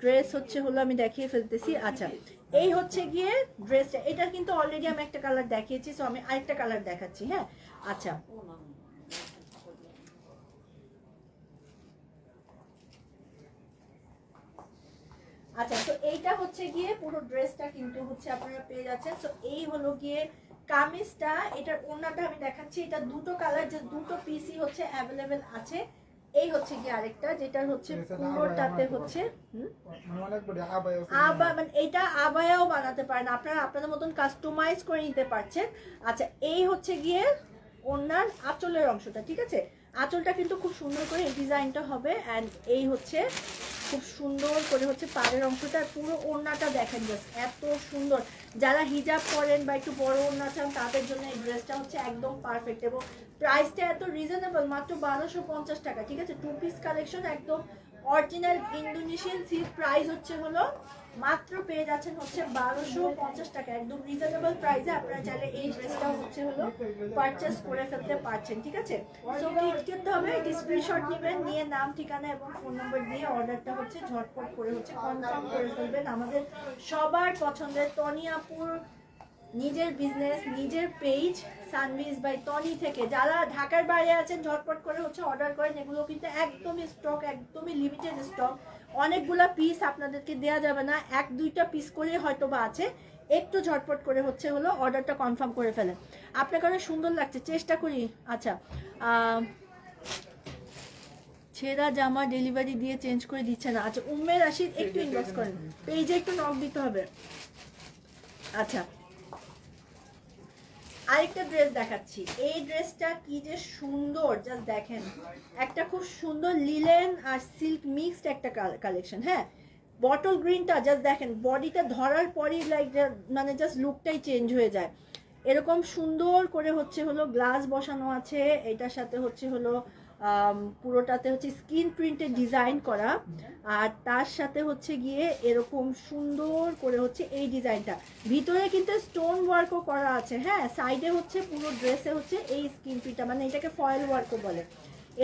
ড্রেস হচ্ছে হলো, আমি দেখিয়ে ফেলতেছি। আচ্ছা এই হচ্ছে গিয়ে ড্রেসটা। এটা কিন্তু অলরেডি আমি একটা কালার দেখিয়েছি, সো আমি আরেকটা কালার দেখাচ্ছি। হ্যাঁ আচ্ছা, আচ্ছা তো এইটা হচ্ছে গিয়ে পুরো ড্রেসটা কিন্তু হচ্ছে আপনারা পেয়ে যাচ্ছেন। তো এই হলো গিয়ে কামিজটা। এটার ওড়নাটা আমি দেখাচ্ছি। এটা দুটো কালার, যে দুটো পিসই হচ্ছে অ্যাভেলেবেল আছে। এই হচ্ছে গিয়ে আরেকটা, যেটা হচ্ছে পুরোটাতে হচ্ছে মানে এটা আবায়াও বানাতে পারেন আপনারা, আপনাদের মতন কাস্টমাইজ করে নিতে পারছেন। আচ্ছা এই হচ্ছে গিয়ে ওড়নার আঁচলের অংশটা, ঠিক আছে। আঁচলটা কিন্তু খুব সুন্দর করে এই ডিজাইনটা হবে, অ্যান্ড এই হচ্ছে খুব সুন্দর করে হচ্ছে পাড়ের অংশটা। পুরো ওড়নাটা দেখেন জাস্ট এত সুন্দর। যারা হিজাব পরেন বা একটু বড় ওড়না চান তাদের জন্য এই ড্রেসটা হচ্ছে একদম পারফেক্ট, এবং প্রাইসটা এত রিজনেবল, মাত্র 1250 টাকা, ঠিক আছে। 2 পিস কালেকশন, একদম অরিজিনাল ইন্দোনেশিয়ান সিল্ক। প্রাইস হচ্ছে হলো মাত্র পেয়ে যাচ্ছেন হচ্ছে 1250 টাকা, একদম রিজনেবল প্রাইসে আপনারা চাইলে এই ড্রেসটাও হচ্ছে হলো পারচেস করে ফেলতে পারছেন, ঠিক আছে। সো কি করতে হবে, স্ক্রিনশট নেবেন, নিয়ে নাম ঠিকানা এবং ফোন নম্বর দিয়ে অর্ডারটা হচ্ছে ঝটপট করে হচ্ছে কনফার্ম করে ফেলবেন। আমাদের সবার পছন্দের টনি আপুর নিজের বিজনেস, নিজের পেজ সানভিজ বাই টনি থেকে যারা ঢাকার বাইরে আছেন ঝটপট করে হচ্ছে অর্ডার করেন। এগুলো কিন্তু একদমই স্টক, একদমই লিমিটেড স্টক। অনেকগুলা পিস আপনাদেরকে দেয়া যাবে না, 1-2টা পিস করে হয়তো বা আছে। একটু ঝটপট করে হচ্ছে হলো অর্ডারটা কনফার্ম করে ফেলেন। আপনার কারণে সুন্দর লাগছে, চেষ্টা করি। আচ্ছা ছেঁড়া জামা ডেলিভারি দিয়ে চেঞ্জ করে দিচ্ছে না। আচ্ছা উম্মের রাশিদ একটু ইনবক্স করেন, পেজে একটু নক দিতে হবে। আচ্ছা আরেকটা ড্রেস দেখাচ্ছি। এই ড্রেসটা কি যে সুন্দর, জাস্ট দেখেন। একটা খুব সুন্দর লিলেন আর সিল্ক মিক্সড একটা কালেকশন। হ্যাঁ বটল গ্রিনটা জাস্ট দেখেন, বডিটা ধরার পরই লাইক মানে জাস্ট লুকটাই চেঞ্জ হয়ে যায়। এরকম সুন্দর করে হচ্ছে হলো গ্লাস বসানো আছে। এটার সাথে হচ্ছে হলো পুরোটাতে হচ্ছে স্কিন প্রিন্টের ডিজাইন করা, আর তার সাথে হচ্ছে গিয়ে এরকম সুন্দর করে হচ্ছে এই ডিজাইনটা। ভিতরে কিন্তু স্টোন ওয়ার্কও করা আছে। হ্যাঁ সাইডে হচ্ছে পুরো ড্রেসে হচ্ছে এই স্কিন প্রিন্টটা, মানে এটাকে ফয়েল ওয়ার্কও বলে।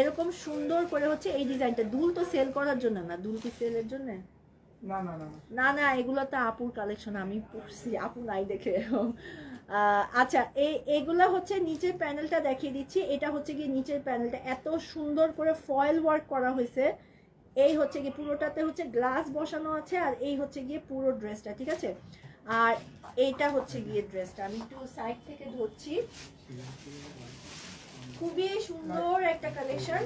এরকম সুন্দর করে হচ্ছে এই ডিজাইনটা। দুল তো সেল করার জন্য না, দুল কি সেলের জন্য? না না না না না, এগুলো তো আপুর কালেকশন, আমি পড়ছি আপু নাই দেখে। আচ্ছা এগুলা হচ্ছে নিচের প্যানেলটা দেখিয়ে দিচ্ছি। এটা হচ্ছে কি নিচের প্যানেলটা, এত সুন্দর করে ফয়েল ওয়ার্ক করা হয়েছে। এই হচ্ছে কি পুরোটাতে হচ্ছে গ্লাস বসানো আছে, আর এই হচ্ছে গিয়ে পুরো ড্রেসটা, ঠিক আছে। আর এইটা হচ্ছে গিয়ে ড্রেসটা, আমি একটু সাইড থেকে ধরছি। খুবই সুন্দর একটা কালেকশন।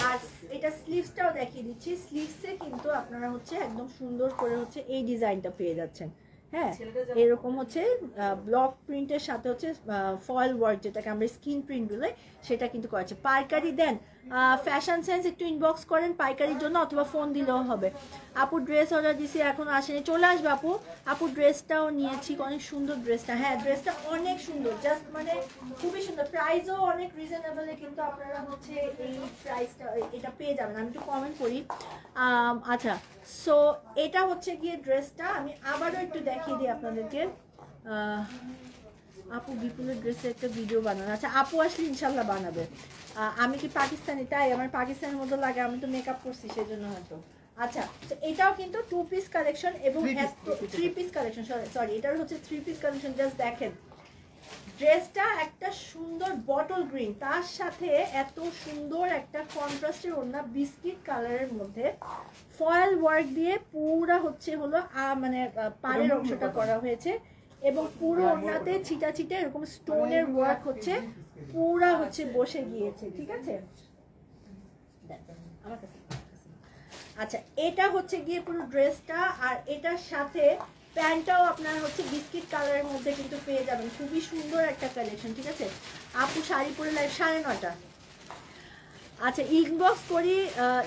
আর এটা স্লিভসটাও দেখিয়ে দিচ্ছি। স্লিভসে কিন্তু আপনারা হচ্ছে একদম সুন্দর করে হচ্ছে এই ডিজাইনটা পেয়ে যাচ্ছেন। হ্যাঁ এরকম হচ্ছে ব্লক প্রিন্টের সাথে হচ্ছে ফয়েল ওয়ার্ক, যেটাকে আমরা স্কিন প্রিন্ট বলে, সেটা কিন্তু করেছে। পাইকারি দেন, ফ্যাশন সেন্স একটু ইনবক্স করেন পাইকারির জন্য, অথবা ফোন দিলেও হবে। আপু ড্রেস অর্ডার দিছি এখন আসেনি, চলে আসবে আপু। আপু ড্রেসটাও নিয়েছি, অনেক সুন্দর ড্রেসটা। হ্যাঁ ড্রেসটা অনেক সুন্দর, জাস্ট মানে খুবই সুন্দর। প্রাইসও অনেক রিজনেবলে কিন্তু আপনারা হচ্ছে এই প্রাইসটা এটা পেয়ে যাবেন। আমি একটু কমেন্ট করি। আচ্ছা সো এটা হচ্ছে গিয়ে ড্রেসটা। আমি আবারও একটু দেখিয়ে দিই আপনাদেরকে। আপু বিপুলের ড্রেসে একটা ভিডিও বানানো। আচ্ছা আপু আসলে ইনশাল্লাহ বানাবে। আমি কি পাকিস্তানি, তাই আমার পাকিস্তানের মতো লাগে, আমি তো মেকআপ করছি সেজন্য হয়তো। আচ্ছা তো এটাও কিন্তু 2 পিস কালেকশন এবং 3 পিস কালেকশন, সরি এটার হচ্ছে 3 পিস কালেকশন। জাস্ট দেখেন ড্রেসটা একটা সুন্দর বটল গ্রিন, তার সাথে এত সুন্দর একটা কন্ট্রাস্টের ওড়না বিস্কিট কালারের মধ্যে ফয়েল ওয়ার্ক দিয়ে পুরা হচ্ছে হলো মানে পাড়ের অংশটা করা হয়েছে এবং পুরো ওড়নাতে ছিটা ছিটে এরকম স্টোনের ওয়ার্ক হচ্ছে পুরা হচ্ছে বসে গিয়েছে, ঠিক আছে। আমার কাছে আচ্ছা, এটা হচ্ছে গিয়ে পুরো ড্রেসটা, আর এটার সাথে প্যান্টটাও আপনার হচ্ছে বিস্কিট কালারের মধ্যে কিন্তু পেয়ে যাবেন। খুবই সুন্দর একটা কালেকশন, ঠিক আছে। আপু শাড়ি পরে লাইভ 9:30। আচ্ছা,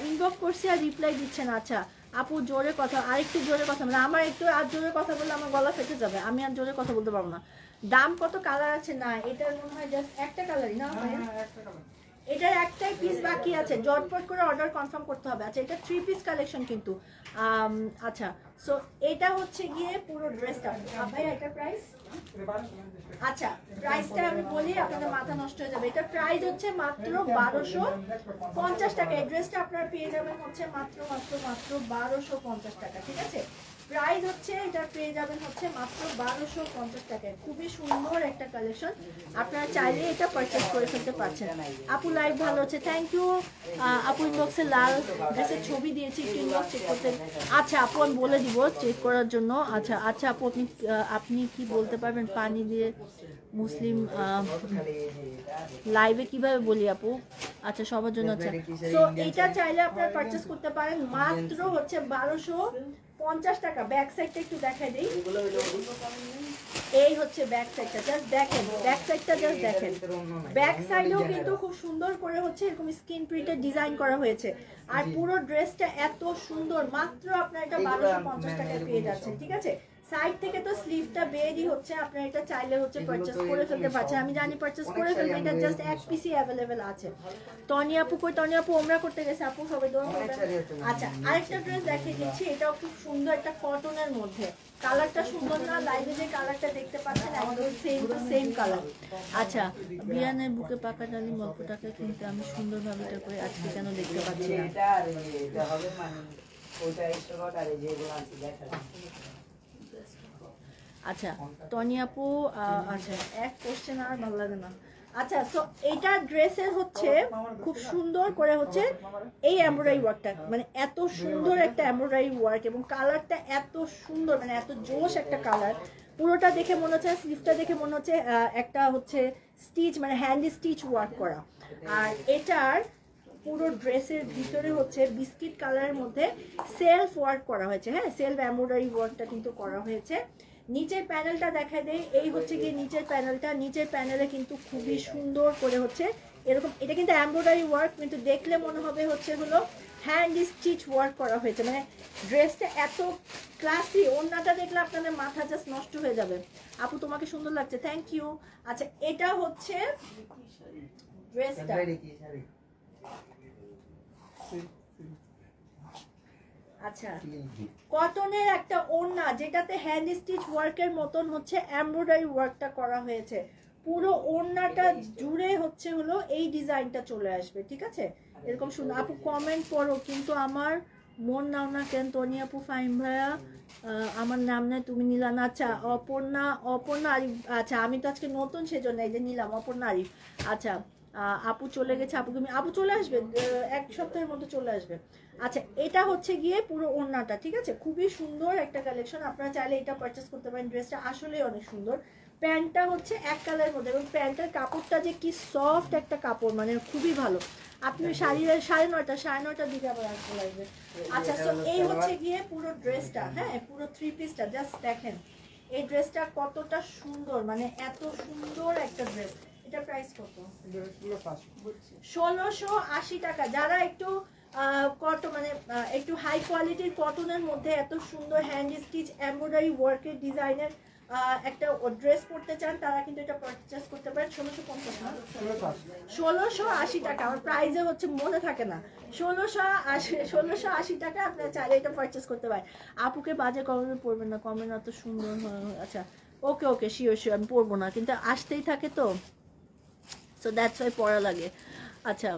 ইনবক্স করছি আর রিপ্লাই দিচ্ছে না। আচ্ছা আপু জোরে কথা, আরেকটু জোরে কথা, মানে আমার একটু আর জোরে কথা বললে আমার গলা ফেটে যাবে, আমি আর জোরে কথা বলতে পারবো না। দাম কত? কালার আছে না, এটার মনে হয় জাস্ট একটা কালারই না, এটার একটাই পিস বাকি আছে, জটপট করে অর্ডার কনফার্ম করতে হবে। আচ্ছা, এটা 3 পিস কালেকশন কিন্তু। আচ্ছা, সো এটা হচ্ছে গিয়ে পুরো ড্রেসটা। ভাই এটার প্রাইস, আচ্ছা প্রাইসটা আমি বলি, আপনাদের মাথা নষ্ট হয়ে যাবে। এটার প্রাইস হচ্ছে মাত্র 1250 টাকা। এই ড্রেসটা আপনারা পেয়ে যাবেন হচ্ছে মাত্র 1250 টাকা, ঠিক আছে। প্রাইস হচ্ছে এটা পেয়ে যাবেন হচ্ছে মাত্র 1250 টাকায়। খুবই সুন্দর একটা কালেকশন, আপনারা চাইলে এটা পারচেজ করে ফেলতে পারছেন। আপু লাইভ ভালো হচ্ছে, থ্যাংক ইউ। আপু ইনবক্সে লাল ড্রেসের ছবি দিয়েছি, একটু ইনবক্স চেক করতে। আচ্ছা আপু আমি বলে দিব চেক করার জন্য। আচ্ছা আচ্ছা আপু আপনি কি বলতে পারবেন পানি দিয়ে মুসলিম লাইভে কিভাবে বলি আপু? আচ্ছা সবার জন্য। আচ্ছা, সো এটা চাইলে আপনারা পারচেজ করতে পারেন মাত্র হচ্ছে 1250 টাকা। ব্যাক সাইডটা একটু দেখাই দেই, এই হচ্ছে ব্যাক সাইডটা, জাস্ট দেখেন ব্যাক সাইডটা, জাস্ট দেখেন। ব্যাক সাইডেও কিন্তু খুব সুন্দর করে হচ্ছে এরকম স্ক্রিন প্রিন্টের ডিজাইন করা হয়েছে, আর পুরো ড্রেসটা এত সুন্দর, মাত্র আপনার এটা 1250 টাকায় পেয়ে যাচ্ছেন, ঠিক আছে। সাইড থেকে তো স্লিভটা বেরই হচ্ছে, আপনারা এটা চাইলে হচ্ছে পারচেজ করে ফেলতে পারছেন। আমি জানি পারচেজ করে ফেলবেন, এটা জাস্ট এক পিসই অ্যাভেলেবেল আছে। তনি আপু কই? তনি আপু ওমরা করতে গেছে, আপু সবাই দোয়া করবেন। আচ্ছা আরেকটা ড্রেস দেখিয়ে দিচ্ছি, এটাও খুব সুন্দর একটা কটনের মধ্যে। কালারটা সুন্দর না? লাইভে যে কালারটা দেখতে পাচ্ছেন একদম সেম টু সেম কালার। আচ্ছা, বিয়ানের বুকে পাকা ডালি অল্প টাকা কিনতে আমি সুন্দরভাবে এটা করে আজকে কেন দেখতে পাচ্ছি না? আচ্ছা টনি আপু, আচ্ছা এক কোশ্চেন আর ভালো লাগে না। আচ্ছা, সো এটা ড্রেসের হচ্ছে খুব সুন্দর করে হচ্ছে এই এমব্রয়ডারি ওয়ার্কটা, মানে এত সুন্দর একটা এমব্রয়ডারি ওয়ার্ক, এবং কালারটা এত সুন্দর, মানে এত জোশ একটা কালার। পুরোটা দেখে মনে হচ্ছে, স্লিভটা দেখে মনে হচ্ছে একটা হচ্ছে স্টিচ, মানে হ্যান্ড স্টিচ ওয়ার্ক করা। আর এটার পুরো ড্রেসের ভিতরে হচ্ছে বিস্কিট কালারের মধ্যে সেলফ ওয়ার্ক করা হয়েছে। হ্যাঁ, সেলফ এমব্রয়ডারি ওয়ার্কটা কিন্তু করা হয়েছে। নিচের প্যানেলটা দেখা দেয়, এই হচ্ছে গিয়ে নিচের প্যানেলটা। নিচের প্যানেলে কিন্তু খুবই সুন্দর করে হচ্ছে এরকম, এটা কিন্তু এমব্রয়ডারি ওয়ার্ক, কিন্তু দেখলে মনে হবে হচ্ছে হলো হ্যান্ড স্টিচ ওয়ার্ক করা হয়েছে। মানে ড্রেসটা এত ক্লাসি, ওড়নাটা দেখলে আপনাদের মাথা জাস্ট নষ্ট হয়ে যাবে। আপু তোমাকে সুন্দর লাগছে, থ্যাংক ইউ। আচ্ছা, এটা হচ্ছে ড্রেসটা। আচ্ছা, কটনের একটা ওড়না, যেটাতে হ্যান্ড স্টিচ ওয়ার্কের মতন হচ্ছে এমব্রয়ডারি ওয়ার্কটা করা হয়েছে। পুরো ওড়নাটা জুড়ে হচ্ছে হলো এই ডিজাইনটা চলে আসবে, ঠিক আছে। এরকম সুন্দর। আপু কমেন্ট করো, কিন্তু আমার মন নাও না কেন? তনি আপু ফাইম ভাইয়া, আমার নাম নেই, তুমি নিলা না। আচ্ছা অপর্ণা আরিফ। আচ্ছা আমি তো আজকে নতুন, সেজন্য এই যে নিলাম অপর্ণা আরিফ। আচ্ছা আপু চলে গেছে, আপু চলে আসবে, 1 সপ্তাহের মধ্যে চলে আসবে। আচ্ছা, এটা হচ্ছে গিয়ে পুরো ওড়নাটা, ঠিক আছে। খুবই সুন্দর একটা কালেকশন, আপনারা চাইলে এটা পারচেস করতে পারেন। ড্রেসটা আসলে অনেক সুন্দর। প্যান্টটা হচ্ছে এক কালারের মধ্যে, এবং প্যান্টের কাপড়টা যে কি সফট একটা কাপড়, মানে খুবই ভালো। আপনি 9:30 দিকে আবার আসতে লাগবে। আচ্ছা, তো এই হচ্ছে গিয়ে পুরো ড্রেসটা। হ্যাঁ, পুরো 3 পিসটা জাস্ট দেখেন এই ড্রেসটা কতটা সুন্দর, মানে এত সুন্দর একটা ড্রেস। এটা প্রাইস কত? 1680 টাকা। যারা একটু মানে একটু হাই কোয়ালিটির কটনের মধ্যে এত সুন্দর হ্যান্ড স্টিচ এমব্রয়ডারি ওয়ার্কের ডিজাইনের একটা ড্রেস পরতে চান, তারা কিন্তু এটা পারচেস করতে পারেন। 1680 টাকা। আমার প্রাইসে হচ্ছে মনে থাকে না, 1680 টাকা। আপনারা চাইলে এটা পারচেস করতে পারেন। আপুকে বাজে কমেন্ট পড়বেন না, কমেন্ট এত সুন্দর। আচ্ছা ওকে শিওর আমি পড়বো না, কিন্তু আসতেই থাকে তো, সো দ্যাটস ওয়াই পড়া লাগে। আচ্ছা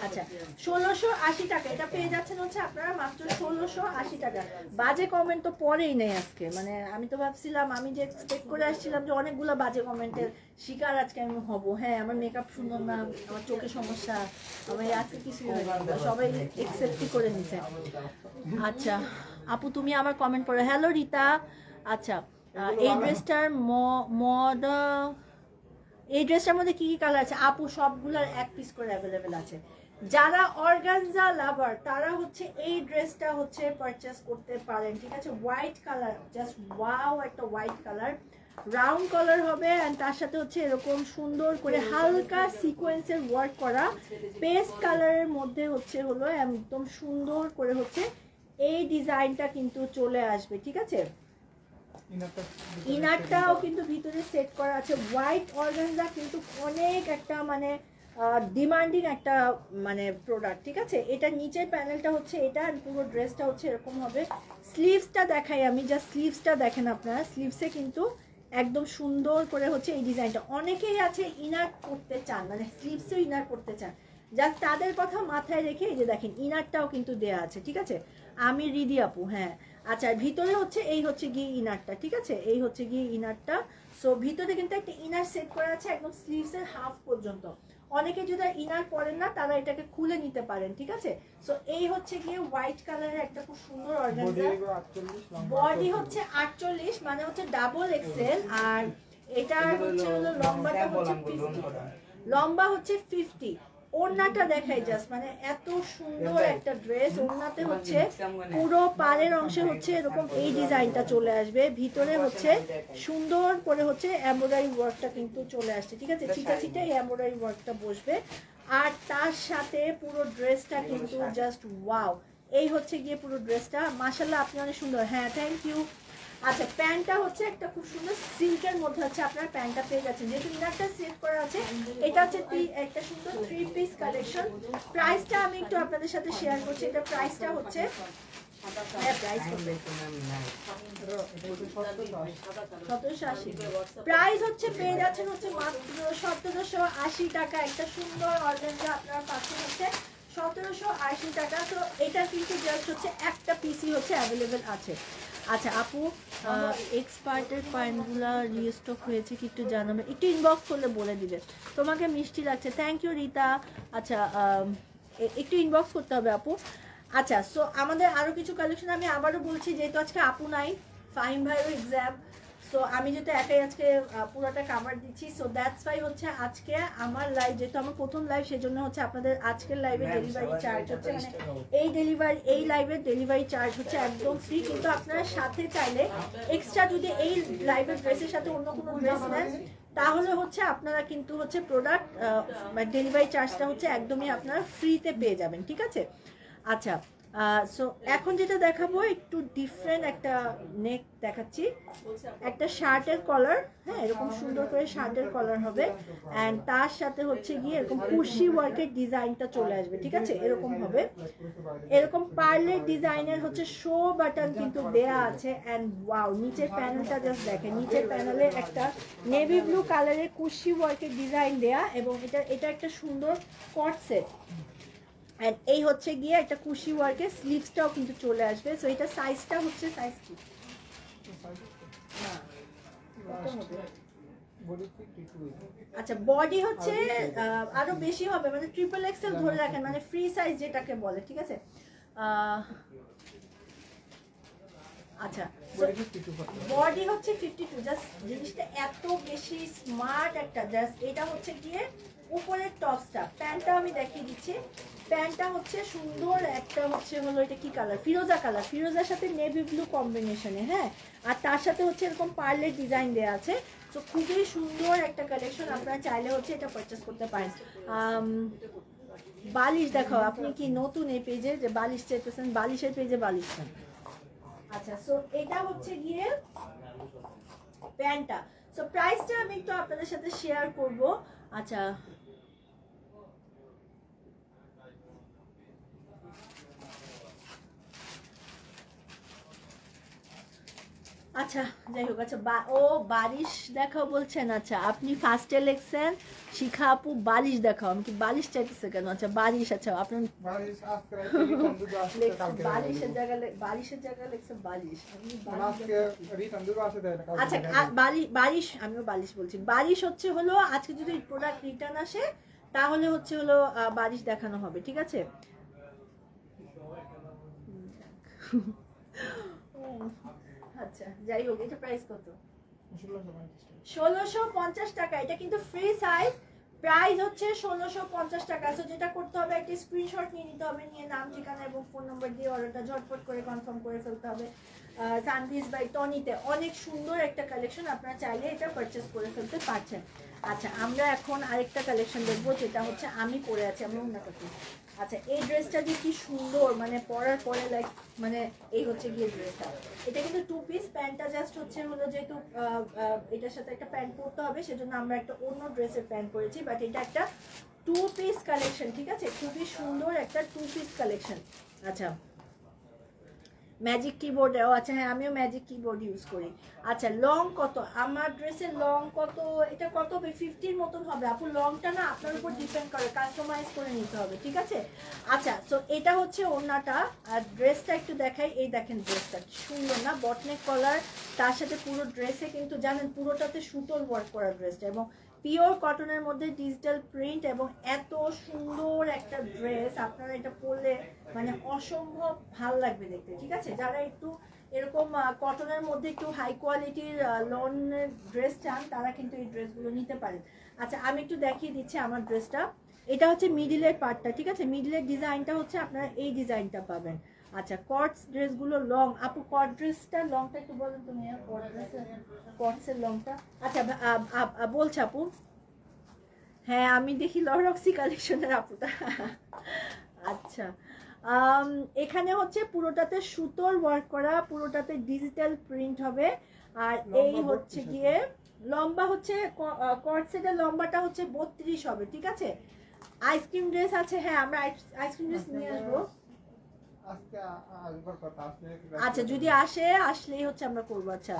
আচ্ছা 1680 টাকা এটা পেয়ে যাচ্ছেন হচ্ছে আপনারা মাত্র 1680 টাকা। বাজে কমেন্ট তো পরেই নেই আজকে, মানে আমি তো ভাবছিলাম, আমি যে এক্সপেক্ট করে আসছিলাম যে অনেকগুলো বাজে কমেন্টের শিকার আজকে আমি হব। হ্যাঁ আমার মেকআপ সুন্দর না, আমার চোখে সমস্যা, আমার আজকে কিছুই হয়নি, সবাই একসেপ্টই করে নিছে। আচ্ছা আপু তুমি আমার কমেন্ট পড়ো। হ্যালো রিতা। আচ্ছা এই ড্রেসটার এই ড্রেসটার মধ্যে কি কি কালার আছে আপু? সবগুলোর এক পিস করে অ্যাভেলেবেল আছে। যারা অর্গানজা লাভার তারা হচ্ছে এই ড্রেসটা হচ্ছে পারচেস করতে পারেন, ঠিক আছে? হোয়াইট কালার, জাস্ট ওয়াও, একটা হোয়াইট কালার, রাউন্ড কালার হবে, এন্ড তার সাথে হচ্ছে এরকম সুন্দর করে হালকা সিকোয়েন্সের ওয়ার্ক করা পেস্ট কালারের মধ্যে হচ্ছে হলো একদম সুন্দর করে হচ্ছে এই ডিজাইনটা কিন্তু চলে আসবে, ঠিক আছে? ইনারটাও কিন্তু ভিতরে সেট করা আছে। হোয়াইট অর্গানজা কিন্তু অনেক একটা মানে ডিমান্ডিং একটা মানে প্রোডাক্ট, ঠিক আছে? এটা নিচের প্যানেলটা হচ্ছে এটা, আর পুরো ড্রেসটা হচ্ছে এরকম হবে। স্লিভসটা দেখাই আমি, জাস্ট স্লিভসটা দেখেন আপনারা, স্লিভসে কিন্তু একদম সুন্দর করে হচ্ছে এই ডিজাইনটা। অনেকেই আছে ইনার করতে চান, মানে স্লিভসেও ইনার করতে চান, জাস্ট তাদের কথা মাথায় রেখে এই যে দেখেন ইনারটাও কিন্তু দেয়া আছে, ঠিক আছে? আমি রিদি আপু, হ্যাঁ। আচ্ছা ভিতরে হচ্ছে এই হচ্ছে গিয়ে ইনারটা, ঠিক আছে? এই হচ্ছে গিয়ে ইনারটা। সো ভিতরে কিন্তু একটা ইনার সেট করা আছে একদম স্লিভসের হাফ পর্যন্ত। অনেকে যদি ইনার পরেন না তারা এটাকে খুলে নিতে পারেন, ঠিক আছে? সো এই হচ্ছে গিয়ে হোয়াইট কালারের একটা খুব সুন্দর অর্গানজা। বডি হচ্ছে 48, মানে হচ্ছে ডাবল এক্সেল, আর এটা হচ্ছে হলো লম্বাটা হচ্ছে 50, লম্বা হচ্ছে 50। ওড়নাটা দেখাই জাস্ট, মানে এত সুন্দর একটা ড্রেস। ওড়নাতে হচ্ছে পুরো পাড়ের অংশে হচ্ছে এরকম এই ডিজাইনটা চলে আসবে, ভিতরে হচ্ছে সুন্দর করে হচ্ছে এমব্রয়ডারি ওয়ার্কটা কিন্তু চলে আসছে, ঠিক আছে? চিটা চিটা এই এমব্রয়ডারি ওয়ার্কটা বসবে, আর তার সাথে পুরো ড্রেসটা কিন্তু জাস্ট ওয়াও। এই হচ্ছে গিয়ে পুরো ড্রেসটা, মাশাআল্লাহ আপনি অনেক সুন্দর। হ্যাঁ থ্যাংক ইউ। আচ্ছা প্যান্টটা হচ্ছে একটা খুব সুন্দর সিল্কের মধ্যে হচ্ছে আপনার প্যান্টটা পেয়ে যাচ্ছেন, যেহেতু ইনারটা সেট করা আছে। এটা হচ্ছে একটা সুন্দর 3 পিস কালেকশন। প্রাইসটা আমি একটু আপনাদের সাথে শেয়ার করছি। এটা প্রাইসটা হচ্ছে প্রাইস হচ্ছে পেয়ে যাচ্ছেন হচ্ছে মাত্র 1780 টাকা। একটা সুন্দর অর্গানজা আপনারা পাচ্ছেন হচ্ছে 1780 টাকা। তো এটা কিন্তু জাস্ট হচ্ছে একটা পিসি হচ্ছে অ্যাভেলেবেল আছে। আচ্ছা আপু এক্সপার্টের পয়েন্টগুলো রিস্টক হয়েছে কি একটু জানাবে, একটু ইনবক্স করলে বলে দিবে। তোমাকে মিষ্টি লাগছে, থ্যাংক ইউ রিতা। আচ্ছা একটু ইনবক্স করতে হবে আপু। আচ্ছা সো আমাদের আরও কিছু কালেকশন আমি আবারও বলছি, যেহেতু আজকে আপু নাই, ফাহিম ভাইয়েরও এক্সাম, সো আমি যেহেতু একাই আজকে পুরোটা কাভার দিচ্ছি, সো দ্যাটস ওয়াই হচ্ছে আজকে আমার লাইভ, যেহেতু আমার প্রথম লাইভ, সেজন্য হচ্ছে আপনাদের আজকের লাইভে ডেলিভারি চার্জ হচ্ছে, মানে এই লাইভের ডেলিভারি চার্জ হচ্ছে একদম ফ্রি। কিন্তু আপনারা সাথে চাইলে এক্সট্রা যদি এই লাইভের ড্রেসের সাথে অন্য কোনো ড্রেস নেন তাহলে হচ্ছে আপনারা কিন্তু হচ্ছে প্রোডাক্ট ডেলিভারি চার্জটা হচ্ছে একদমই আপনারা ফ্রিতে পেয়ে যাবেন, ঠিক আছে? আচ্ছা সো এখন যেটা দেখাবো একটু ডিফারেন্ট একটা নেক দেখাচ্ছি, একটা শার্টের কলার, হ্যাঁ এরকম সুন্দর করে শার্টের কলার হবে, অ্যান্ড তার সাথে হচ্ছে গিয়ে এরকম কুশি ওয়ার্কের ডিজাইনটা চলে আসবে, ঠিক আছে? এরকম হবে, এরকম পার্লের ডিজাইনের হচ্ছে শো বাটন কিন্তু দেয়া আছে, অ্যান্ড ওয়াও নিচের প্যানেলটা জাস্ট দেখেন, নিচের প্যানেলে একটা নেভি ব্লু কালারের কুশি ওয়ার্কের ডিজাইন দেয়া, এবং এটা একটা সুন্দর কট সেট, এন্ড এই হচ্ছে গিয়ে একটা কুশি ওয়ার্কের স্লিভসটাও কিন্তু চলে আসবে। সো এটা সাইজটা হচ্ছে সাইজ কি আচ্ছা বডি হচ্ছে আরো বেশি হবে, মানে ট্রিপল এক্সেল ধরে রাখেন, মানে ফ্রি সাইজ যেটাকে বলে, ঠিক আছে? আচ্ছা বডি হচ্ছে 52, জাস্ট জিনিসটা এত বেশি স্মার্ট একটা, জাস্ট এটা হচ্ছে গিয়ে উপরের টপসটা। প্যান্টটা আমি দেখিয়ে দিচ্ছি, প্যান্টটা হচ্ছে সুন্দর একটা হচ্ছে হলো এটা কি কালার, ফিরোজা কালার, ফিরোজার সাথে নেভি ব্লু কম্বিনেশনে, হ্যাঁ, আর তার সাথে হচ্ছে এরকম পার্লের ডিজাইন দেওয়া আছে। তো খুবই সুন্দর একটা কালেকশন, আপনারা চাইলে হচ্ছে এটা পারচেস করতে পারেন। বালিশ দেখাও, আপনি কি নতুন এই পেজে যে বালিশ চাইতেছেন, বালিশের পেজে বালিশ চান? আচ্ছা সো এটা হচ্ছে গিয়ে প্যান্টটা। সো প্রাইসটা আমি একটু আপনাদের সাথে শেয়ার করব। আচ্ছা আচ্ছা যাই হোক, আচ্ছা ও বালিশ দেখাও বলছেন। আচ্ছা আপনি ফার্স্টে লিখছেন শিখা আপু বালিশ দেখাও, আমি কি বালিশ চাইতেছে কেন? আচ্ছা বালিশ, আচ্ছা আপনার বালিশের জায়গায় লিখছে বালিশ। আচ্ছা বালিশ, আমিও বালিশ বলছি। বালিশ হচ্ছে হলো আজকে যদি প্রোডাক্ট রিটার্ন আসে তাহলে হচ্ছে হলো বালিশ দেখানো হবে, ঠিক আছে? আচ্ছা যাই হোক, এটা প্রাইস কত? 1650 টাকা। এটা কিন্তু ফ্রি সাইজ, প্রাইস হচ্ছে 1650 টাকা। সো যেটা করতে হবে একটা স্ক্রিনশট নিয়ে নিতে হবে, নিয়ে নাম ঠিকানা এবং ফোন নম্বর দিয়ে অর্ডারটা ঝটপট করে কনফার্ম করে ফেলতে হবে। সানভিজ বাই টনিতে অনেক সুন্দর একটা কালেকশন, আপনারা চাইলে এটা পারচেস করে ফেলতে পারছেন। আচ্ছা আমরা এখন আরেকটা কালেকশন দেখবো, যেটা হচ্ছে আমি পরে আছি, আমরা অন্য কথা। আচ্ছা এই ড্রেসটা যে কি সুন্দর, মানে পরার পরে লাইক মানে এই হচ্ছে গিয়ে ড্রেসটা। এটা কিন্তু 2 পিস, প্যান্টটা জাস্ট হচ্ছে হলো যেহেতু এটার সাথে একটা প্যান্ট পরতে হবে সেজন্য আমরা একটা অন্য ড্রেসের প্যান্ট পরেছি, বাট এটা একটা 2 পিস কালেকশন, ঠিক আছে? খুবই সুন্দর একটা 2 পিস কালেকশন। আচ্ছা ম্যাজিক কিবোর্ড, আচ্ছা হ্যাঁ আমিও ম্যাজিক কিবোর্ড ইউজ করি। আচ্ছা লং কত আমার ড্রেসের? লং কত? এটা কত হবে? 50 মতন হবে আপু। লংটা না আপনার উপর ডিপেন্ড করে, কাস্টমাইজ করে নিতে হবে, ঠিক আছে? আচ্ছা সো এটা হচ্ছে ওড়নাটা, আর ড্রেসটা একটু দেখাই। এই দেখেন ড্রেসটা সুন্দর না, বটনেক কলার, তার সাথে পুরো ড্রেসে কিন্তু জানেন পুরোটাতে সুতোর ওয়ার্ক করা ড্রেসটা, এবং পিওর কটনের মধ্যে ডিজিটাল প্রিন্ট, এবং এত সুন্দর একটা ড্রেস। আপনারা এটা পরলে মানে অসম্ভব ভাল লাগবে দেখতে, ঠিক আছে? যারা একটু এরকম কটনের মধ্যে একটু হাই কোয়ালিটির লনের ড্রেস চান তারা কিন্তু এই ড্রেসগুলো নিতে পারেন। আচ্ছা আমি একটু দেখিয়ে দিচ্ছি আমার ড্রেসটা। এটা হচ্ছে মিডিলের পার্টটা, ঠিক আছে? মিডিলের ডিজাইনটা হচ্ছে আপনারা এই ডিজাইনটা পাবেন। আচ্ছা কটস ড্রেসগুলো লং, আপু কট ড্রেসটা লংটা একটু বলেন তুমি, কট ড্রেসের কটসের লংটা। আচ্ছা বলছে আপু, হ্যাঁ আমি দেখি লরক্সি কালেকশনের আপুটা। আচ্ছা এখানে হচ্ছে পুরোটাতে সুতোর ওয়ার্ক করা, পুরোটাতে ডিজিটাল প্রিন্ট হবে। আর এই হচ্ছে গিয়ে লম্বা হচ্ছে কট সেটের লম্বাটা হচ্ছে 32 হবে, ঠিক আছে? আইসক্রিম ড্রেস আছে, হ্যাঁ আমরা আইসক্রিম ড্রেস নিয়ে আসবো। আচ্ছা যদি আসলেই হচ্ছে আমরা করবো। আচ্ছা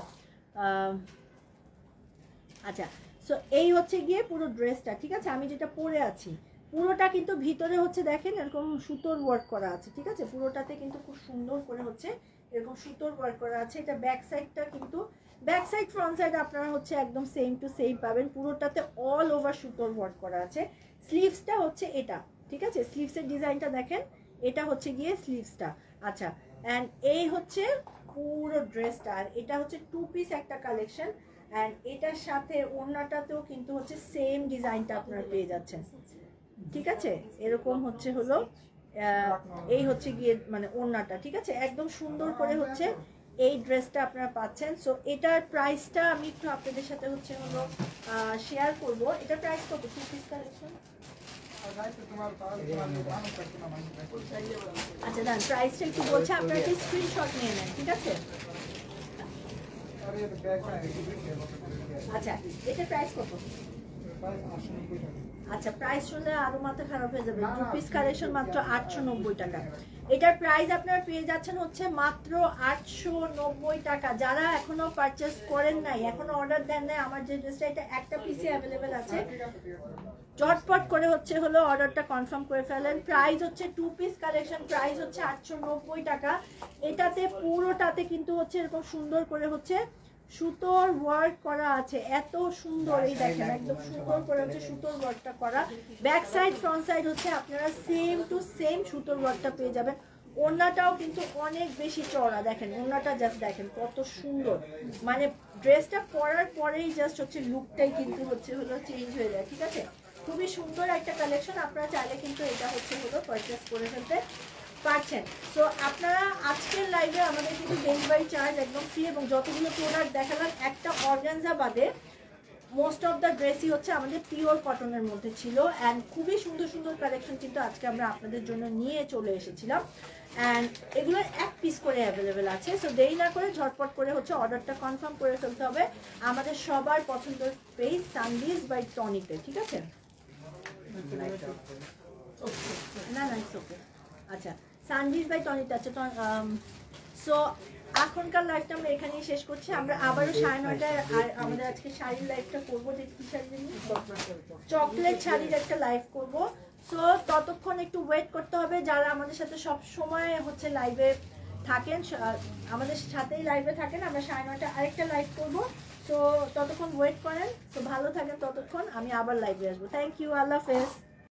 আচ্ছা সো এই হচ্ছে গিয়ে পুরো ড্রেসটা, ঠিক আছে? আমি যেটা পরে আছি পুরোটা কিন্তু ভিতরে হচ্ছে দেখেন এরকম সুতোর ওয়ার্ক করা আছে, ঠিক আছে? পুরোটাতে কিন্তু খুব সুন্দর করে হচ্ছে এরকম সুতোর ওয়ার্ক করা আছে। এটা ব্যাক সাইডটা কিন্তু, ব্যাক সাইড ফ্রন্ট সাইড আপনারা হচ্ছে একদম সেম টু সেম পাবেন, পুরোটাতে অল ওভার সুতোর ওয়ার্ক করা আছে। স্লিভসটা হচ্ছে এটা, ঠিক আছে? স্লিভসের ডিজাইনটা দেখেন, এটা হচ্ছে গিয়ে স্লিভসটা। আচ্ছা অ্যান্ড এই হচ্ছে পুরো ড্রেসটা, আর এটা হচ্ছে 2 পিস একটা কালেকশন। অ্যান্ড এটার সাথে ওড়নাটাতেও কিন্তু হচ্ছে সেম ডিজাইনটা আপনারা পেয়ে যাচ্ছেন, ঠিক আছে? এরকম হচ্ছে হলো এই হচ্ছে গিয়ে মানে ওড়নাটা, ঠিক আছে? একদম সুন্দর করে হচ্ছে এই ড্রেসটা আপনারা পাচ্ছেন। সো এটার প্রাইসটা আমি একটু আপনাদের সাথে হচ্ছে হলো শেয়ার করব। এটার প্রাইস কত? 2 পিস কালেকশন। আচ্ছা দাঁড়ান প্রাইসটা একটু বলছে, আপনারা একটা স্ক্রিনশট নিয়ে নেন, ঠিক আছে? আচ্ছা এটার প্রাইস কত? আচ্ছা প্রাইস শুনলে আরো মাথা খারাপ হয়ে যাবে। 2 পিস কালেকশন মাত্র 890 টাকা। এটার প্রাইস আপনারা পেয়ে যাচ্ছেন হচ্ছে মাত্র 890 টাকা। যারা এখনো পারচেস করেন নাই, এখনো অর্ডার দেন নাই, আমার যে ড্রেসটা এটা একটা পিসে অ্যাভেলেবেল আছে, চটপট করে হচ্ছে হলো অর্ডারটা কনফার্ম করে ফেলেন। প্রাইস হচ্ছে 2 পিস কালেকশন, প্রাইস হচ্ছে 890 টাকা। এটাতে পুরোটাতে কিন্তু হচ্ছে এরকম সুন্দর করে হচ্ছে সুতোর ওয়ার্ক করা আছে, এত সুন্দর। এই দেখেন একদম সুন্দর করে হচ্ছে সুতোর ওয়ার্কটা করা। ব্যাক সাইড ফ্রন্ট সাইড হচ্ছে আপনারা সেম টু সেম সুতোর ওয়ার্কটা পেয়ে যাবেন। ওড়নাটাও কিন্তু অনেক বেশি চড়া, দেখেন ওড়নাটা জাস্ট দেখেন কত সুন্দর। মানে ড্রেসটা পরার পরেই জাস্ট হচ্ছে লুকটাই কিন্তু হচ্ছে হলো চেঞ্জ হয়ে যায়, ঠিক আছে? খুবই সুন্দর একটা কালেকশন, আপনারা চাইলে কিন্তু এটা হচ্ছে হলো পারচেস করে ফেলতে পারছেন। সো আপনারা আজকের লাইভে আমাদের কিন্তু ডেলিভারি চার্জ একদম ফ্রি, এবং যতগুলো প্রোডাক্ট দেখালাম একটা অর্গানজা বাদে মোস্ট অফ দ্য ড্রেসই হচ্ছে আমাদের পিওর কটনের মধ্যে ছিল। অ্যান্ড খুবই সুন্দর সুন্দর কালেকশন কিন্তু আজকে আমরা আপনাদের জন্য নিয়ে চলে এসেছিলাম। অ্যান্ড এগুলো 1 পিস করে অ্যাভেলেবেল আছে। সো দেরি না করে ঝটপট করে হচ্ছে অর্ডারটা কনফার্ম করে ফেলতে হবে আমাদের সবার পছন্দের পেজ সানভিজ বাই টনিতে, ঠিক আছে? না ইটস ওকে। আচ্ছা সানভিজ বাই টনিতে আছে। সো এখনকার লাইভটা আমরা এখানেই শেষ করছি। আমরা আবারও 9:30টায় আর আমাদের আজকে শাড়ির লাইভটা করবো, যে কি শাড়ি জানি, চকলেট শাড়ির একটা লাইভ করব। সো ততক্ষণ একটু ওয়েট করতে হবে, যারা আমাদের সাথে সব সময় হচ্ছে লাইভে থাকেন, আমাদের সাথেই লাইভে থাকেন। আমরা 9:30টায় আরেকটা লাইভ করব। সো ততক্ষণ ওয়েট করেন। তো ভালো থাকেন ততক্ষণ, আমি আবার লাইভে আসবো। থ্যাংক ইউ, আল্লাহ হাফেজ।